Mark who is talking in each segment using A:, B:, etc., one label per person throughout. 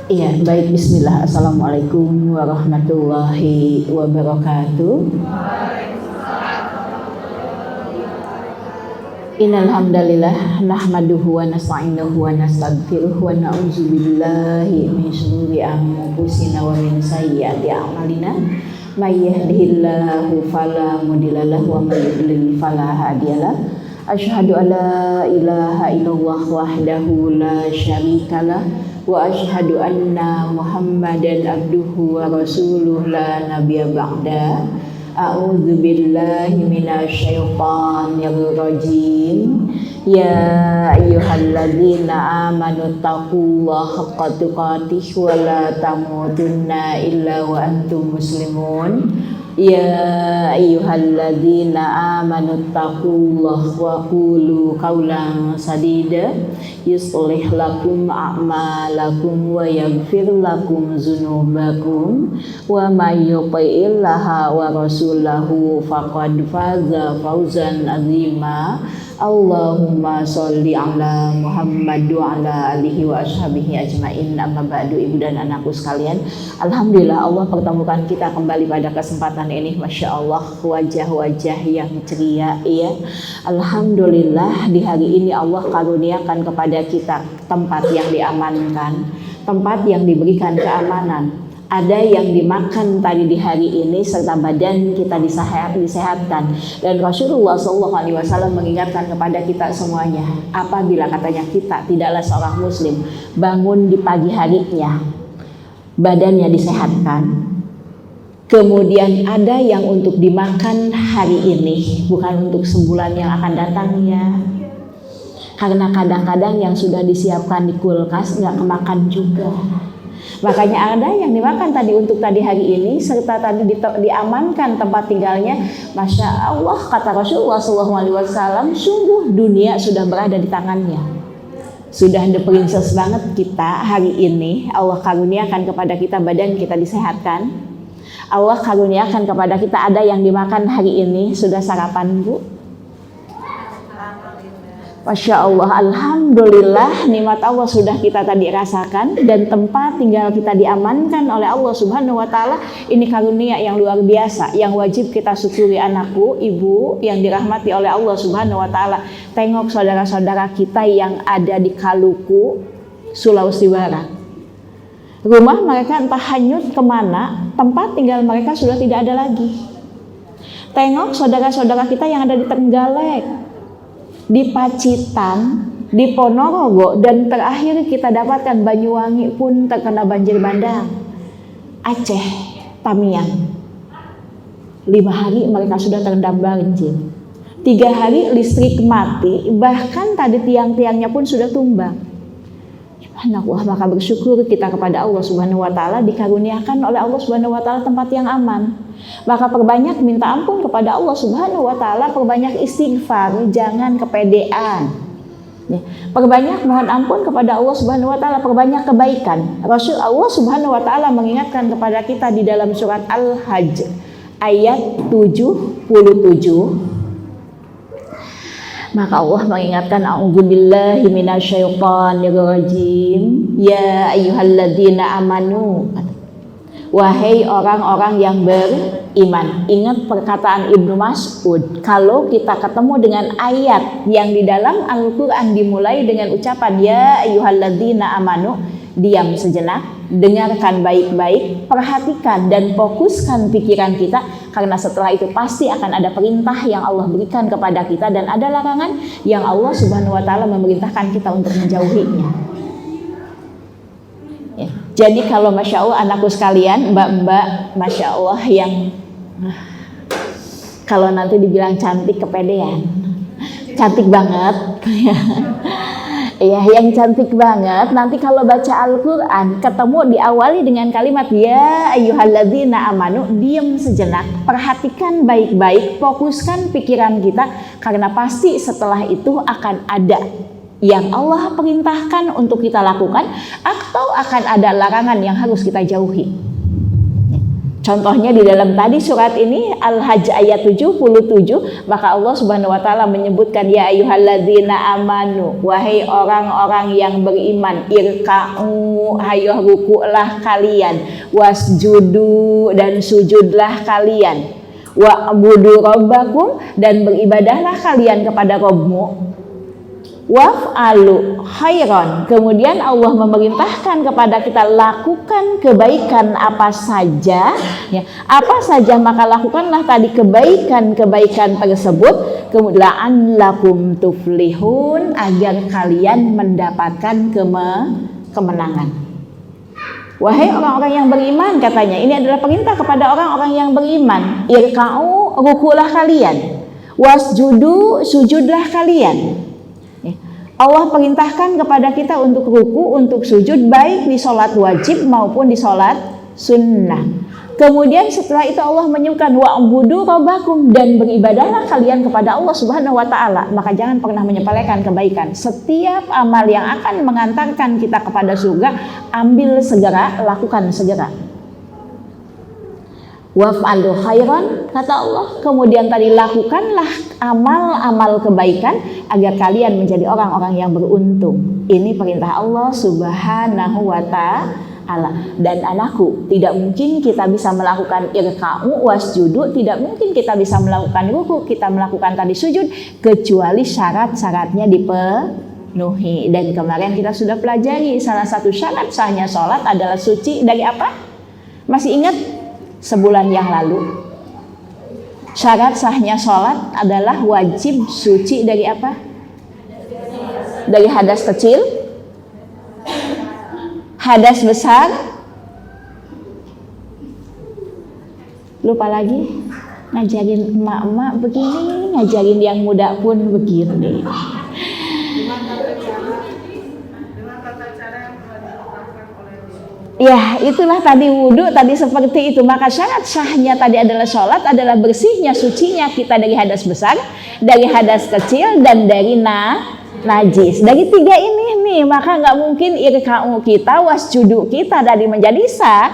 A: Iya, baik, bismillah. Assalamualaikum warahmatullahi wabarakatuh. Innal hamdalillah nahmaduhu wa nasta'inuhu wa nastaghfiruh wa na'udzu billahi min shururi anfusina wa min sayyiati a'malina. May yahdihillahu fala mudilla lahu wa may yudlil fala hadiyalah. Asyhadu an la ilaha illallah wahdahu la syarikalah wa asyhadu anna Muhammadan abduhu wa rasuluh la nabiyya ba'da. A'udzu billahi minasyaitonir rajim. Ya ayyuhalladzina amanu taqullaha haqqa tuqatih wa la tamutunna illa wa antum muslimun. Ya ayyuhalladzina amanu taqullaha wa qulu qawlan sadida yuslih lakum a'malakum wa yaghfir lakum dzunubakum wa may yuti'illaha wa rasulahu faqad faza fawzan azima. Allahumma sholli ala Muhammad wa ala alihi wa ashabihi ajmain. Amma ba'du, ibu dan anakku sekalian, alhamdulillah Allah pertemukan kita kembali pada kesempatan ini. Masya Allah, wajah-wajah yang ceria ya. Alhamdulillah, di hari ini Allah karuniakan kepada kita tempat yang diamankan, tempat yang diberikan keamanan. Ada yang dimakan tadi di hari ini serta badan kita disehatkan. Dan Rasulullah SAW mengingatkan kepada kita semuanya, apabila katanya kita tidaklah seorang muslim bangun di pagi harinya badannya disehatkan, kemudian ada yang untuk dimakan hari ini, bukan untuk sebulan yang akan datangnya. Karena kadang-kadang yang sudah disiapkan di kulkas nggak kemakan juga. Makanya ada yang dimakan tadi untuk tadi hari ini serta tadi diamankan tempat tinggalnya. Masya Allah, kata Rasulullah SAW, sungguh dunia sudah berada di tangannya. Sudah the princess banget kita hari ini. Allah karuniakan kepada kita badan kita disehatkan. Allah karuniakan kepada kita ada yang dimakan hari ini. Sudah sarapan, Bu? Masya Allah, alhamdulillah, nikmat Allah sudah kita tadi rasakan dan tempat tinggal kita diamankan oleh Allah Subhanahu wa taala. Ini karunia yang luar biasa yang wajib kita syukuri, anakku, ibu yang dirahmati oleh Allah Subhanahu wa taala. Tengok saudara-saudara kita yang ada di Kaluku, Sulawesi Barat. Rumah mereka entah hanyut kemana, tempat tinggal mereka sudah tidak ada lagi. Tengok saudara-saudara kita yang ada di Trenggalek, di Pacitan, di Ponorogo, dan terakhir kita dapatkan Banyuwangi pun terkena banjir bandang. Aceh, Tamiang, 5 hari mereka sudah terendam banjir. 3 hari listrik mati, bahkan tadi tiang-tiangnya pun sudah tumbang. Subhanallah, maka bersyukur kita kepada Allah Subhanahu wa taala, dikaruniakan oleh Allah Subhanahu wa taala tempat yang aman. Maka perbanyak minta ampun kepada Allah Subhanahu wa taala, perbanyak istighfar, jangan kepedean. Ya, perbanyak mohon ampun kepada Allah Subhanahu wa taala, perbanyak kebaikan. Rasul Allah Subhanahu wa taala mengingatkan kepada kita di dalam surat Al-Hajj ayat 77. Maka Allah mengingatkan, a'udzubillahi minasyaitonir rajim. Ya ayyuhalladzina amanu, wahai orang-orang yang beriman. Ingat perkataan Ibnu Mas'ud, kalau kita ketemu dengan ayat yang di dalam Al-Quran dimulai dengan ucapan ya ayyuhalladzina amanu, diam sejenak, dengarkan baik-baik, perhatikan dan fokuskan pikiran kita, karena setelah itu pasti akan ada perintah yang Allah berikan kepada kita dan ada larangan yang Allah Subhanahu wa taala memerintahkan kita untuk menjauhinya. Ya. Jadi kalau Masya Allah anakku sekalian, mbak-mbak Masya Allah yang kalau nanti dibilang cantik kepedean, cantik banget. Ya, yang cantik banget. Nanti kalau baca Al-Quran ketemu diawali dengan kalimat ya ayyuhalladzina amanu, diam sejenak, perhatikan baik-baik, fokuskan pikiran kita, karena pasti setelah itu akan ada yang Allah perintahkan untuk kita lakukan atau akan ada larangan yang harus kita jauhi. Contohnya di dalam tadi surat ini Al-Hajj ayat 77, maka Allah Subhanahu wa taala menyebutkan ya ayyuhalladzina amanu, wahai orang-orang yang beriman, irka'u, hayo ruku'lah kalian, wasjudu, dan sujudlah kalian, wa'budu rabbakum, dan beribadahlah kalian kepada Rabbmu, waf'alu khairan. Kemudian Allah memerintahkan kepada kita lakukan kebaikan apa saja, ya, apa saja maka lakukanlah tadi kebaikan-kebaikan tersebut, kemudian lakum tuflihun, agar kalian mendapatkan kemenangan. Wahai orang-orang yang beriman, katanya ini adalah perintah kepada orang-orang yang beriman, irka'u, rukulah kalian, wasjudu, sujudlah kalian. Allah perintahkan kepada kita untuk ruku, untuk sujud, baik di sholat wajib maupun di sholat sunnah. Kemudian setelah itu Allah menyebutkan wa'budu rabbakum, dan beribadahlah kalian kepada Allah Subhanahu wa taala. Maka jangan pernah menyepelekan kebaikan. Setiap amal yang akan mengantarkan kita kepada surga, ambil segera, lakukan segera. Waf'alu khairan, kata Allah. Kemudian tadi lakukanlah amal-amal kebaikan agar kalian menjadi orang-orang yang beruntung. Ini perintah Allah Subhanahu wa ta'ala. Dan anakku, tidak mungkin kita bisa melakukan irka'u wasjudu, tidak mungkin kita bisa melakukan ruku, kita melakukan tadi sujud, kecuali syarat-syaratnya dipenuhi. Dan kemarin kita sudah pelajari salah satu syarat sahnya sholat adalah suci dari apa? Masih ingat? Sebulan yang lalu, syarat sahnya sholat adalah wajib suci dari apa? Dari hadas kecil, hadas besar, lupa lagi. Ngajarin emak-emak begini, ngajarin yang muda pun begini. Ya, itulah tadi wudhu, tadi seperti itu. Maka syarat sahnya tadi adalah sholat, adalah bersihnya, sucinya kita dari hadas besar, dari hadas kecil, dan dari najis. Dari tiga ini nih, maka nggak mungkin irka'u kita, wasjudu kita tadi menjadi sah.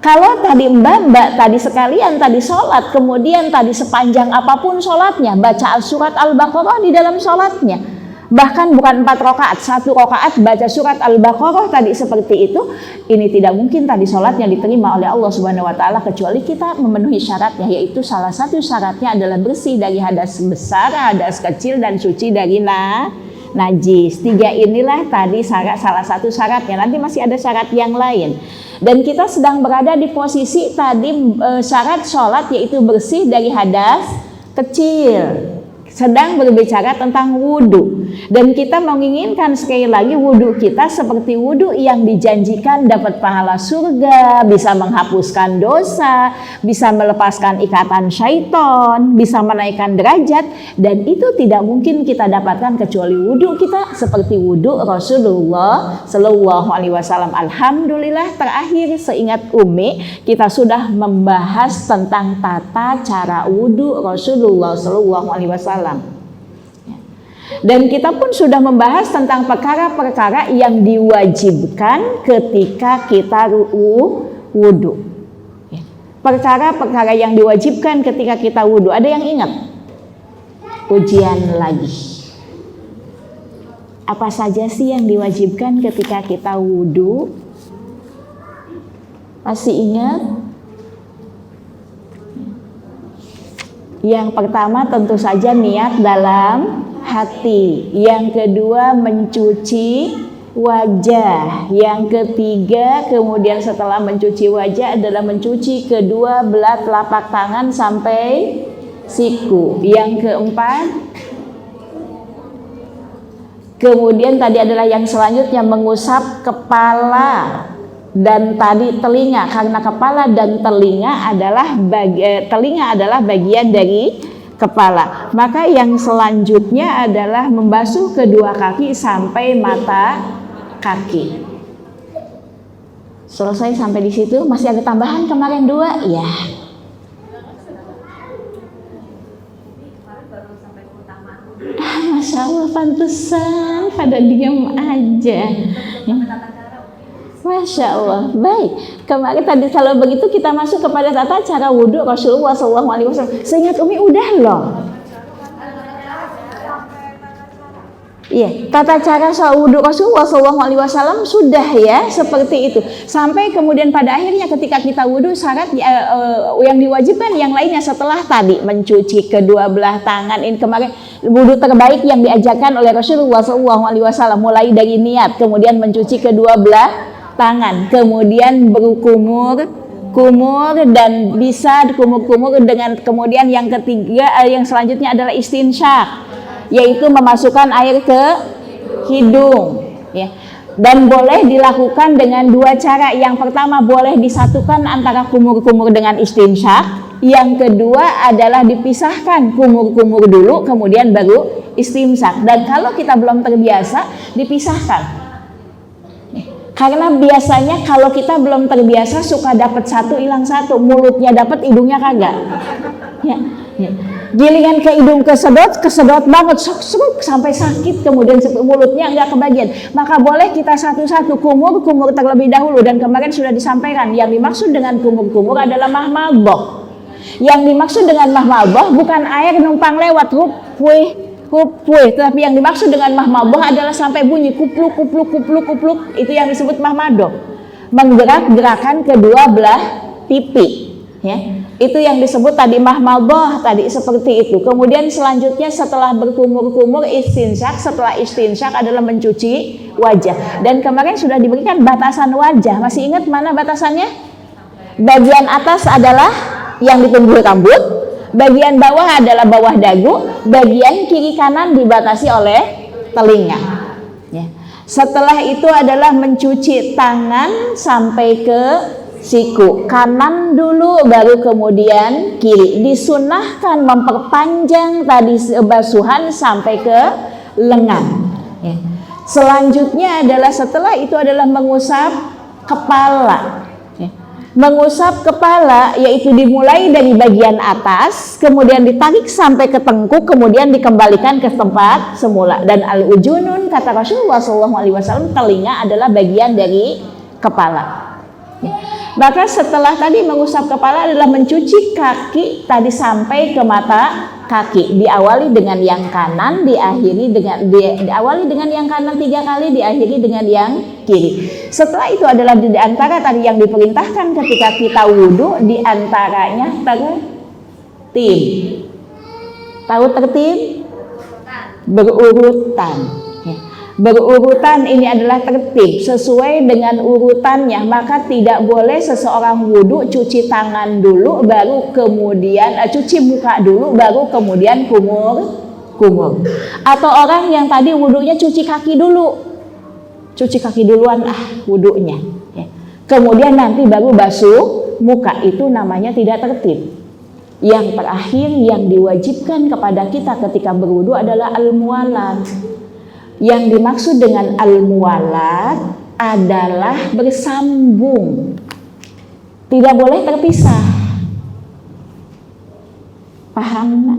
A: Kalau tadi mbak tadi sekalian tadi sholat, kemudian tadi sepanjang apapun sholatnya, baca surat Al-Baqarah di dalam sholatnya. Bahkan bukan 4 rakaat, 1 rakaat baca surat Al-Baqarah tadi seperti itu, ini tidak mungkin tadi sholatnya diterima oleh Allah Subhanahu wa taala kecuali kita memenuhi syaratnya, yaitu salah satu syaratnya adalah bersih dari hadas besar, hadas kecil, dan suci dari najis. 3 inilah tadi salah satu syaratnya. Nanti masih ada syarat yang lain. Dan kita sedang berada di posisi tadi syarat sholat yaitu bersih dari hadas kecil. Sedang berbicara tentang wudhu, dan kita menginginkan sekali lagi wudhu kita seperti wudhu yang dijanjikan dapat pahala surga, bisa menghapuskan dosa, bisa melepaskan ikatan syaitan, bisa menaikkan derajat, dan itu tidak mungkin kita dapatkan kecuali wudhu kita seperti wudhu Rasulullah Shallallahu Alaihi Wasallam. Alhamdulillah, terakhir seingat Umi kita sudah membahas tentang tata cara wudhu Rasulullah Shallallahu Alaihi Wasallam. Dan kita pun sudah membahas tentang perkara-perkara yang diwajibkan ketika kita wudhu. Perkara-perkara yang diwajibkan ketika kita wudhu. Ada yang ingat? Ujian lagi. Apa saja sih yang diwajibkan ketika kita wudhu? Masih ingat? Yang pertama tentu saja niat dalam hati. Yang kedua mencuci wajah. Yang ketiga kemudian setelah mencuci wajah adalah mencuci kedua belah telapak tangan sampai siku. Yang keempat kemudian tadi adalah yang selanjutnya mengusap kepala dan tadi telinga, karena kepala dan telinga adalah bagian dari kepala. Maka yang selanjutnya adalah membasuh kedua kaki sampai mata kaki. Selesai sampai di situ. Masih ada tambahan kemarin 2? Ya. Masya Allah, pantesan pada diam aja. Masya Allah. Baik. Kemarin tadi kalau begitu kita masuk kepada tata cara wudhu Rasulullah SAW. Seingat Umi udah loh. Iya, tata cara wudhu Rasulullah SAW sudah ya seperti itu. Sampai kemudian pada akhirnya ketika kita wudhu syarat yang diwajibkan yang lainnya setelah tadi mencuci kedua belah tangan. Ini kemarin wudhu terbaik yang diajarkan oleh Rasulullah SAW, mulai dari niat, kemudian mencuci kedua belah tangan, kemudian berkumur dan bisa kumur dengan kemudian yang ketiga yang selanjutnya adalah istinsyak, yaitu memasukkan air ke hidung ya. Dan boleh dilakukan dengan dua cara. Yang pertama boleh disatukan antara kumur-kumur dengan istinsyak. Yang kedua adalah dipisahkan, kumur-kumur dulu kemudian baru istimsak. Dan kalau kita belum terbiasa dipisahkan. Karena biasanya kalau kita belum terbiasa suka dapat satu hilang satu, mulutnya dapat hidungnya kagak. Ya. Gilingan ke hidung kesedot banget, sok sampai sakit, kemudian mulutnya enggak kebagian. Maka boleh kita satu-satu kumur terlebih dahulu. Dan kemarin sudah disampaikan yang dimaksud dengan kumur adalah mahmadhah. Yang dimaksud dengan mahmadhah bukan air numpang lewat hupuh, tapi yang dimaksud dengan mahmadhah adalah sampai bunyi kupluk. Itu yang disebut mahmadhah. Menggerak-gerakan kedua belah pipi, ya. Itu yang disebut tadi mahmadhah tadi seperti itu. Kemudian selanjutnya setelah berkumur-kumur istinsyak, setelah istinsyak adalah mencuci wajah. Dan kemarin sudah diberikan batasan wajah. Masih ingat mana batasannya? Bagian atas adalah yang di pinggul rambut, bagian bawah adalah bawah dagu, bagian kiri kanan dibatasi oleh telinga. Ya. Setelah itu adalah mencuci tangan sampai ke siku, kanan dulu baru kemudian kiri. Disunahkan memperpanjang tadi basuhan sampai ke lengan. Ya. Selanjutnya adalah setelah itu adalah mengusap kepala. Mengusap kepala yaitu dimulai dari bagian atas, kemudian ditarik sampai ke tengkuk, kemudian dikembalikan ke tempat semula. Dan al-ujunun kata Rasulullah SAW, telinga adalah bagian dari kepala. Maka setelah tadi mengusap kepala adalah mencuci kaki tadi sampai ke mata kaki. Diawali dengan yang kanan, diawali dengan yang kanan 3 kali, diakhiri dengan yang kiri. Setelah itu adalah di antara tadi yang diperintahkan ketika kita wudhu, di antaranya tertib. Tahu tertib? Berurutan. Berurutan ini adalah tertib sesuai dengan urutannya. Maka tidak boleh seseorang wudhu cuci tangan dulu baru kemudian cuci muka dulu baru kemudian kumur. Atau orang yang tadi wudhunya cuci kaki dulu, cuci kaki duluan wudhunya ya. Kemudian nanti baru basuh muka, itu namanya tidak tertib. Yang terakhir yang diwajibkan kepada kita ketika berwudhu adalah al-muwalat. Yang dimaksud dengan al-muwalat adalah bersambung, tidak boleh terpisah. Paham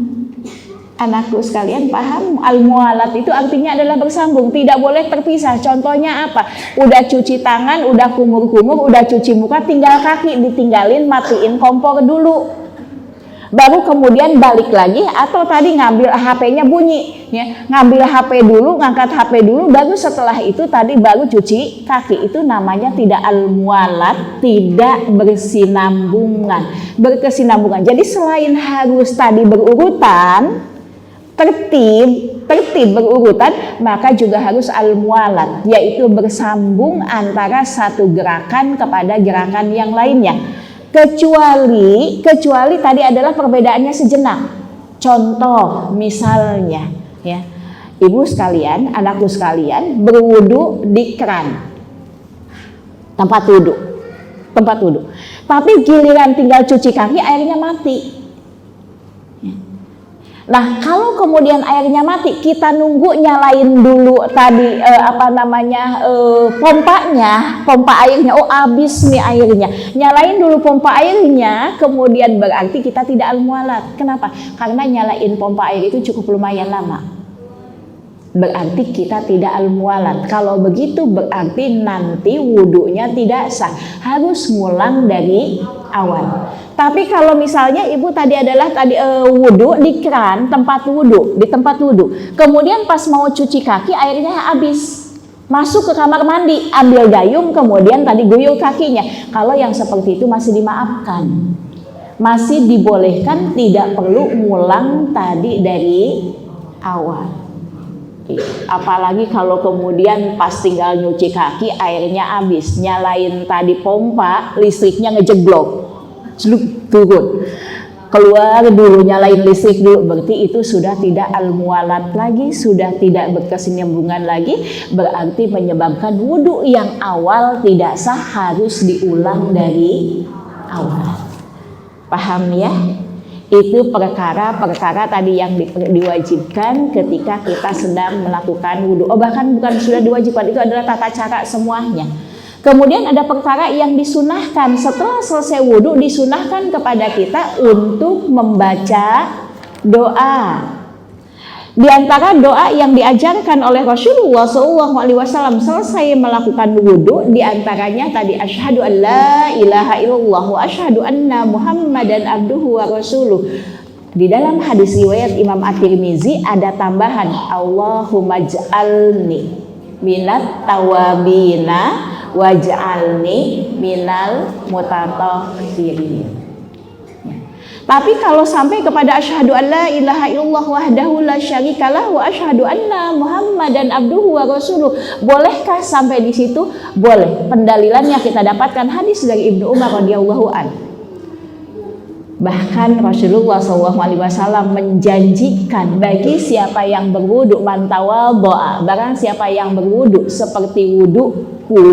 A: anakku sekalian? Paham? Al-muwalat itu artinya adalah bersambung, tidak boleh terpisah. Contohnya apa? Udah cuci tangan, udah kumur-kumur, udah cuci muka, tinggal kaki ditinggalin, matiin kompor dulu, baru kemudian balik lagi. Atau tadi ngambil HP-nya bunyi ya, ngambil HP dulu, ngangkat HP dulu, baru setelah itu tadi baru cuci kaki. Itu namanya tidak al-muwalat, tidak berkesinambungan. Jadi selain harus tadi berurutan, tertib berurutan, maka juga harus al-muwalat, yaitu bersambung antara satu gerakan kepada gerakan yang lainnya. Kecuali tadi adalah perbedaannya sejenak. Contoh misalnya ya, ibu sekalian, anakku sekalian berwudu di keran tempat wudu, tapi giliran tinggal cuci kaki airnya mati. Nah, kalau kemudian airnya mati, kita nunggu nyalain dulu tadi pompa airnya. Oh, habis nih airnya. Nyalain dulu pompa airnya, kemudian berarti kita tidak al-muwalat. Kenapa? Karena nyalain pompa air itu cukup lumayan lama. berarti kita tidak al-muwalat. Kalau begitu berarti nanti wudunya tidak sah, harus ngulang dari awal. Tapi kalau misalnya ibu tadi adalah wudu di keran tempat wudu, di tempat wudu, kemudian pas mau cuci kaki airnya habis, masuk ke kamar mandi, ambil gayung, kemudian tadi guyur kakinya. Kalau yang seperti itu masih dimaafkan, masih dibolehkan, tidak perlu ngulang tadi dari awal. Apalagi kalau kemudian pas tinggal nyuci kaki airnya habis, nyalain tadi pompa, listriknya ngejeblok, turun, keluar dulu, nyalain listrik dulu, berarti itu sudah tidak al-muwalat lagi, sudah tidak berkesinambungan lagi, berarti menyebabkan wudu yang awal tidak sah, harus diulang dari awal. Paham ya? Itu perkara-perkara tadi yang diwajibkan ketika kita sedang melakukan wudu. Oh, bahkan bukan sudah diwajibkan, itu adalah tata cara semuanya. Kemudian ada perkara yang disunahkan. Setelah selesai wudu, disunahkan kepada kita untuk membaca doa. Di antara doa yang diajarkan oleh Rasulullah SAW selesai melakukan wudu, di antaranya tadi asyhadu an la ilaha illallah wa asyhadu anna Muhammadan abduhu wa rasuluh. Di dalam hadis riwayat Imam At-Tirmizi ada tambahan, Allahumma ja'alni minat tawabina waj'alni minal mutatahhirin. Tapi kalau sampai kepada asyhadu an la ilaha illallah wahdahu la syarikalah wa asyhadu anna Muhammadan abduhu wa rasuluh, bolehkah sampai di situ? Boleh. Pendalilannya kita dapatkan hadis dari Ibnu Umar radhiyallahu an. Bahkan Rasulullah SAW menjanjikan bagi siapa yang berwudu, man tawaddo'a, barang siapa yang berwudu seperti wuduku,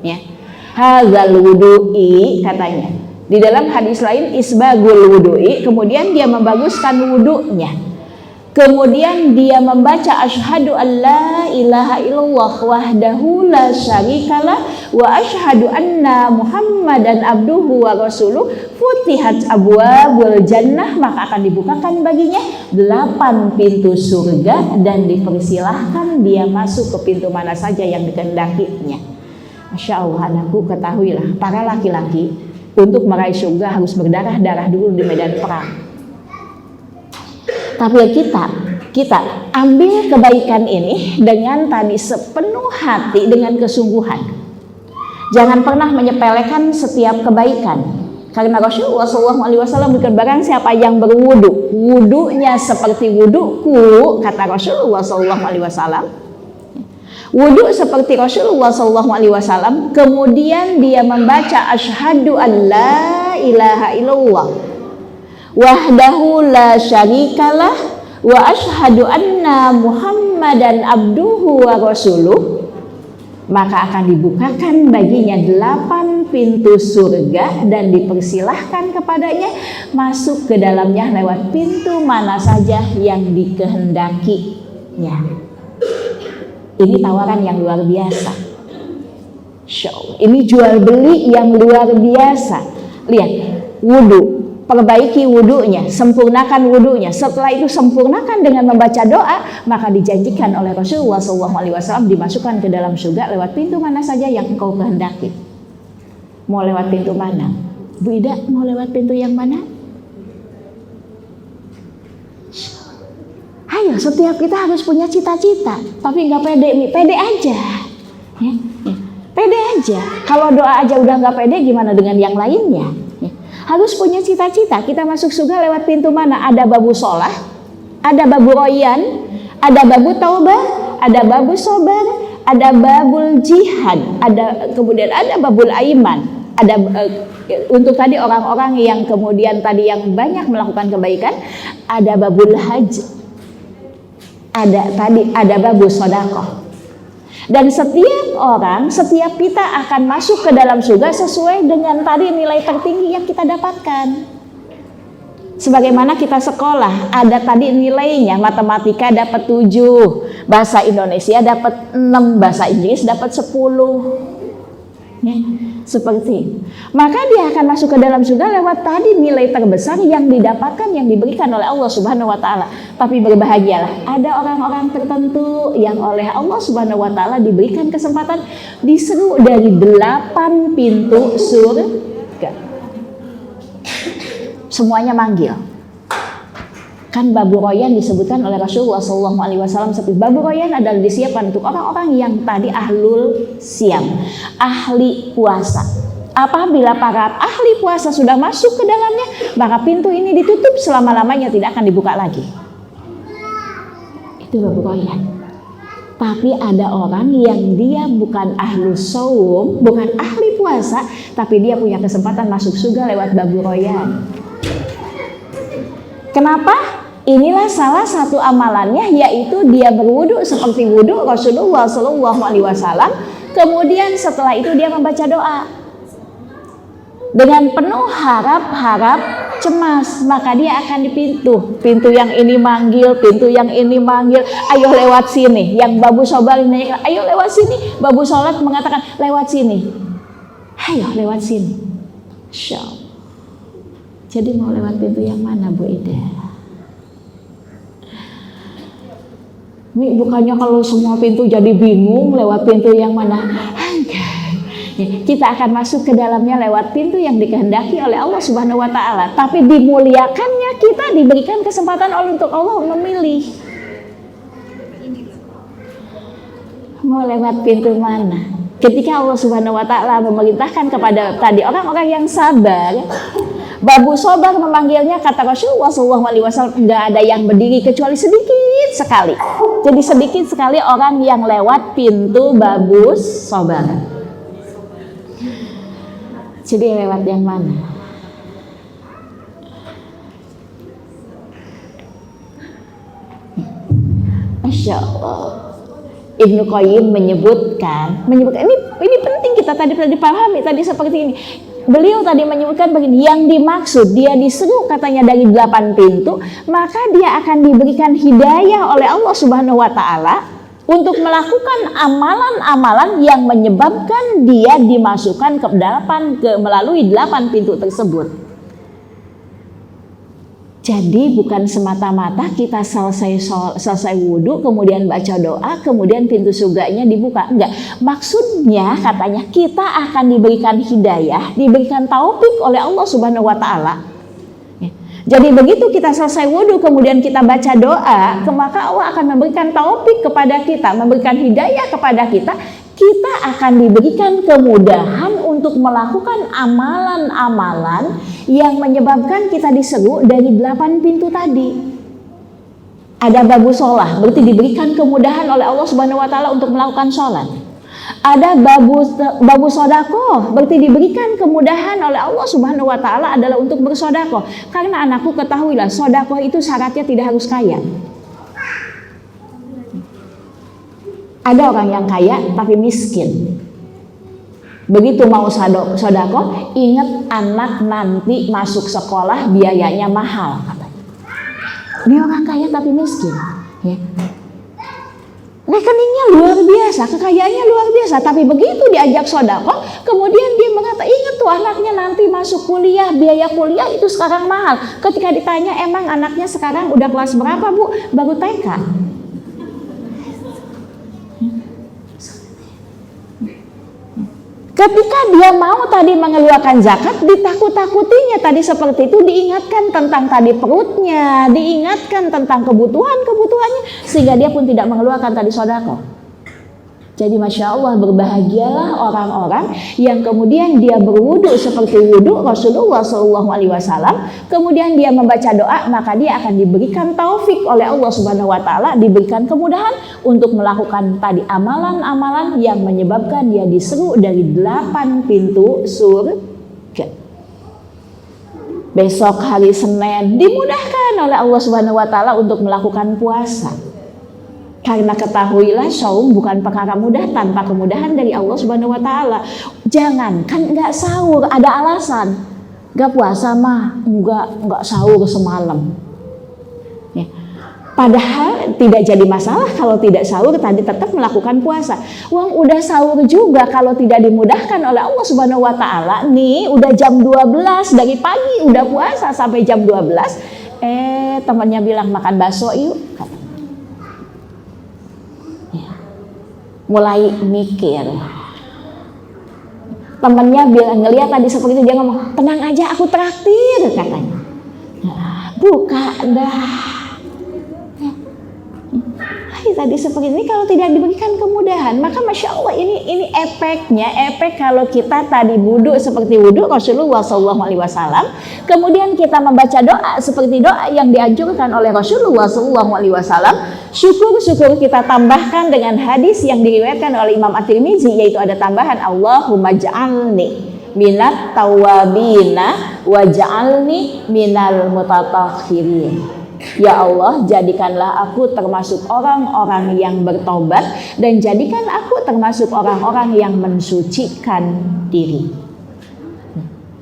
A: ya, hadzal wudu'i, katanya. Di dalam hadis lain isbagul wudu'i, kemudian dia membaguskan wudunya, kemudian dia membaca asyhadu an la ilaha illallah wahdahu la syarikalah wa asyhadu anna Muhammadan abduhu wa rasuluh, futihat abwabul jannah, maka akan dibukakan baginya 8 pintu surga dan dipersilahkan dia masuk ke pintu mana saja yang dikehendakinya. Masya Allah, anakku, ketahuilah para laki-laki untuk meraih surga harus berdarah-darah dulu di medan perang. Tapi kita ambil kebaikan ini dengan tadi sepenuh hati, dengan kesungguhan. Jangan pernah menyepelekan setiap kebaikan. Karena Rasulullah SAW bukan barang siapa yang berwudu, wudunya seperti wuduku, kata Rasulullah SAW. Wudu seperti Rasulullah SAW, kemudian dia membaca asyhadu an la ilaha illallah wahdahu la syarikalah wa asyhadu anna Muhammadan abduhu wa rasuluh, maka akan dibukakan baginya 8 pintu surga dan dipersilahkan kepadanya masuk ke dalamnya lewat pintu mana saja yang dikehendakinya. Ini tawaran yang luar biasa. Ini jual beli yang luar biasa. Lihat, wudu, perbaiki wudunya, sempurnakan wudunya. Setelah itu sempurnakan dengan membaca doa, maka dijanjikan oleh Rasulullah SAW dimasukkan ke dalam surga lewat pintu mana saja yang engkau kehendaki. Mau lewat pintu mana? Bu Ida, mau lewat pintu yang mana? Ayo, setiap kita harus punya cita-cita, tapi nggak pede aja, ya, pede aja. Kalau doa aja udah nggak pede, gimana dengan yang lainnya? Ya. Harus punya cita-cita. Kita masuk surga lewat pintu mana? Ada babu sholah, ada babu royan, ada babu taubah, ada babu sobar, ada babul jihad, kemudian ada babul aiman, ada untuk tadi orang-orang yang kemudian tadi yang banyak melakukan kebaikan, ada babul hajj. Ada babu sodakoh. Dan setiap orang, setiap kita akan masuk ke dalam surga sesuai dengan tadi nilai tertinggi yang kita dapatkan. Sebagaimana kita sekolah, ada tadi nilainya, matematika dapat 7, bahasa Indonesia dapat 6, bahasa Inggris dapat 10. Ya, seperti maka dia akan masuk ke dalam surga lewat tadi nilai terbesar yang didapatkan, yang diberikan oleh Allah Subhanahu wa taala. Tapi berbahagialah, ada orang-orang tertentu yang oleh Allah Subhanahu wa taala diberikan kesempatan diseru dari 8 pintu surga. Semuanya manggil. Kan Babu Royan disebutkan oleh Rasulullah SAW seperti Babu Royan adalah disiapkan untuk orang-orang yang tadi ahlul siam, ahli puasa. Apabila para ahli puasa sudah masuk ke dalamnya, maka pintu ini ditutup selama-lamanya, tidak akan dibuka lagi. Itu Babu Royan. Tapi ada orang yang dia bukan ahlu saum, bukan ahli puasa, tapi dia punya kesempatan masuk surga lewat Babu Royan. Kenapa? Inilah salah satu amalannya, yaitu dia berwudu seperti wudu Rasulullah SAW. Kemudian setelah itu dia membaca doa dengan penuh harap-harap cemas, maka dia akan di pintu yang ini manggil, pintu yang ini manggil, ayo lewat sini. Yang Babu Sobar ini, ayo lewat sini. Babu Sholat mengatakan lewat sini, ayo lewat sini. Insya Allah. Jadi mau lewat pintu yang mana Bu Ida? Ini bukannya kalau semua pintu jadi bingung lewat pintu yang mana? Enggak. Kita akan masuk ke dalamnya lewat pintu yang dikehendaki oleh Allah Subhanahu wa taala. Tapi dimuliakannya kita diberikan kesempatan untuk Allah memilih. Mau lewat pintu mana? Ketika Allah Subhanahu wa taala memerintahkan kepada tadi orang-orang yang sabar, Babu Sobar memanggilnya, kata Rasulullah SAW, enggak ada yang berdiri kecuali sedikit sekali. Jadi sedikit sekali orang yang lewat pintu Babu Sobar. Jadi lewat yang mana? Masya Allah. Ibnu Qayyim menyebutkan ini penting kita tadi dipahami tadi seperti ini. Beliau tadi menyebutkan begini, yang dimaksud dia diseru katanya dari 8 pintu, maka dia akan diberikan hidayah oleh Allah Subhanahu wa taala untuk melakukan amalan-amalan yang menyebabkan dia dimasukkan melalui 8 pintu tersebut. Jadi bukan semata-mata kita selesai wudhu, kemudian baca doa, kemudian pintu surganya dibuka. Enggak, maksudnya katanya kita akan diberikan hidayah, diberikan taufik oleh Allah Subhanahu wa taala. Jadi begitu kita selesai wudhu, kemudian kita baca doa, maka Allah akan memberikan taufik kepada kita, memberikan hidayah kepada kita. Kita akan diberikan kemudahan untuk melakukan amalan-amalan yang menyebabkan kita diseru dari 8 pintu tadi. Ada babu sholah, berarti diberikan kemudahan oleh Allah Subhanahu wa taala untuk melakukan sholat. Ada babu sodakoh, berarti diberikan kemudahan oleh Allah Subhanahu wa taala adalah untuk bersodakoh. Karena anakku ketahuilah, sodakoh itu syaratnya tidak harus kaya. Ada orang yang kaya tapi miskin. Begitu mau sodakoh, ingat anak nanti masuk sekolah biayanya mahal katanya. Ini orang kaya tapi miskin, ya. Rekeningnya luar biasa, kekayaannya luar biasa, tapi begitu diajak sodakoh, kemudian dia mengatakan, ingat tuh anaknya nanti masuk kuliah, biaya kuliah itu sekarang mahal. Ketika ditanya, emang anaknya sekarang udah kelas berapa Bu? Baru TK. Ketika dia mau tadi mengeluarkan zakat, ditakut-takutinya tadi seperti itu, diingatkan tentang tadi perutnya, diingatkan tentang kebutuhannya, sehingga dia pun tidak mengeluarkan tadi sedekah. Jadi Masya Allah, berbahagialah orang-orang yang kemudian dia berwudu seperti wudu Rasulullah SAW, kemudian dia membaca doa, maka dia akan diberikan taufik oleh Allah Subhanahu wa taala, diberikan kemudahan untuk melakukan tadi amalan-amalan yang menyebabkan dia diseru dari 8 pintu surga. Besok hari Senin dimudahkan oleh Allah Subhanahu wa taala untuk melakukan puasa. Karena ketahuilah saum bukan perkara mudah tanpa kemudahan dari Allah Subhanahu wa taala. Jangan kan enggak sahur, ada alasan. Enggak puasa mah, enggak sahur semalam. Ya. Padahal tidak jadi masalah kalau tidak sahur tadi tetap melakukan puasa. Wong udah sahur juga kalau tidak dimudahkan oleh Allah Subhanahu wa taala. Nih udah jam 12 dari pagi udah puasa sampai jam 12. Temannya bilang makan bakso yuk. Ya. Mulai mikir. Temannya bilang ngelihat tadi seperti itu dia ngomong, "Tenang aja aku traktir," katanya. Nah, buka dah. Tadi seperti ini kalau tidak diberikan kemudahan, maka masya Allah ini efek kalau kita tadi wudhu seperti wudhu Rasulullah SAW, kemudian kita membaca doa seperti doa yang dianjurkan oleh Rasulullah SAW, syukur kita tambahkan dengan hadis yang diriwayatkan oleh Imam At-Tirmizi, yaitu ada tambahan Allahumma ja'alni minat tawabina wa ja'alni minal mutatahhirin. Ya Allah, jadikanlah aku termasuk orang-orang yang bertobat dan jadikan aku termasuk orang-orang yang mensucikan diri.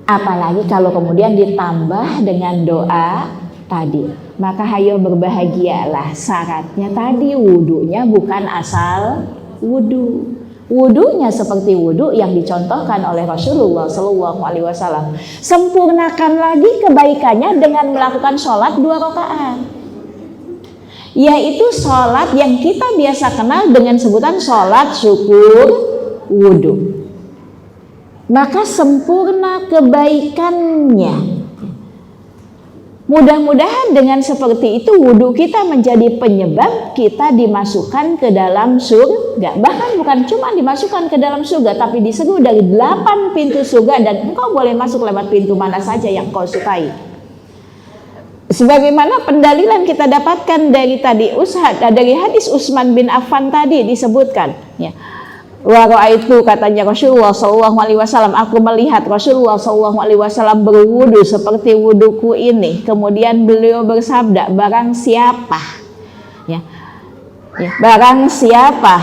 A: Apalagi kalau kemudian ditambah dengan doa tadi, maka hayo berbahagialah. Syaratnya tadi wudunya bukan asal wudu. Wudunya seperti wudu yang dicontohkan oleh Rasulullah SAW. Sempurnakan lagi kebaikannya dengan melakukan sholat 2 rakaat, yaitu sholat yang kita biasa kenal dengan sebutan sholat syukur wudu. Maka sempurna kebaikannya. Mudah-mudahan dengan seperti itu wudu kita menjadi penyebab kita dimasukkan ke dalam surga. Bahkan bukan cuma dimasukkan ke dalam surga, tapi diseru dari 8 pintu surga dan engkau boleh masuk lewat pintu mana saja yang kau sukai. Sebagaimana pendalilan kita dapatkan dari dari hadis Utsman bin Affan tadi disebutkan, ya. Wa ra'aitu, katanya Rasulullah SAW, aku melihat Rasulullah SAW berwudu seperti wuduku ini. Kemudian beliau bersabda, barang siapa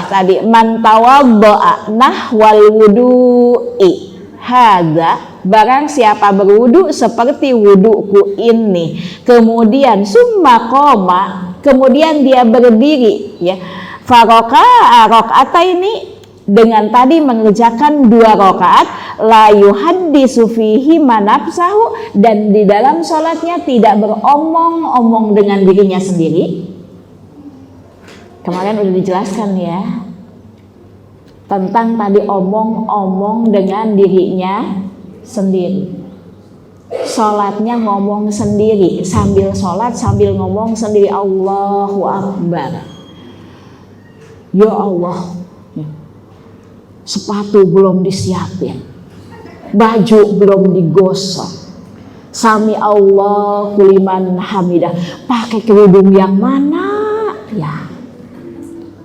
A: tadi man tawaddo'a nahwal wudu'i hadza, barang siapa berwudu seperti wuduku ini, kemudian summa qoma, kemudian dia berdiri, ya, faroka'a rakaataini, dengan tadi mengerjakan 2 rakaat, la yuhaddisu fihi manafsahu, dan di dalam sholatnya tidak beromong-omong dengan dirinya sendiri. Kemarin udah dijelaskan ya tentang tadi omong-omong dengan dirinya sendiri. Sholatnya ngomong sendiri, sambil sholat sambil ngomong sendiri, Allahu Akbar. Ya Allah, sepatu belum disiapin, baju belum digosok, sami Allahu liman hamidah, pakai kerudung yang mana ya?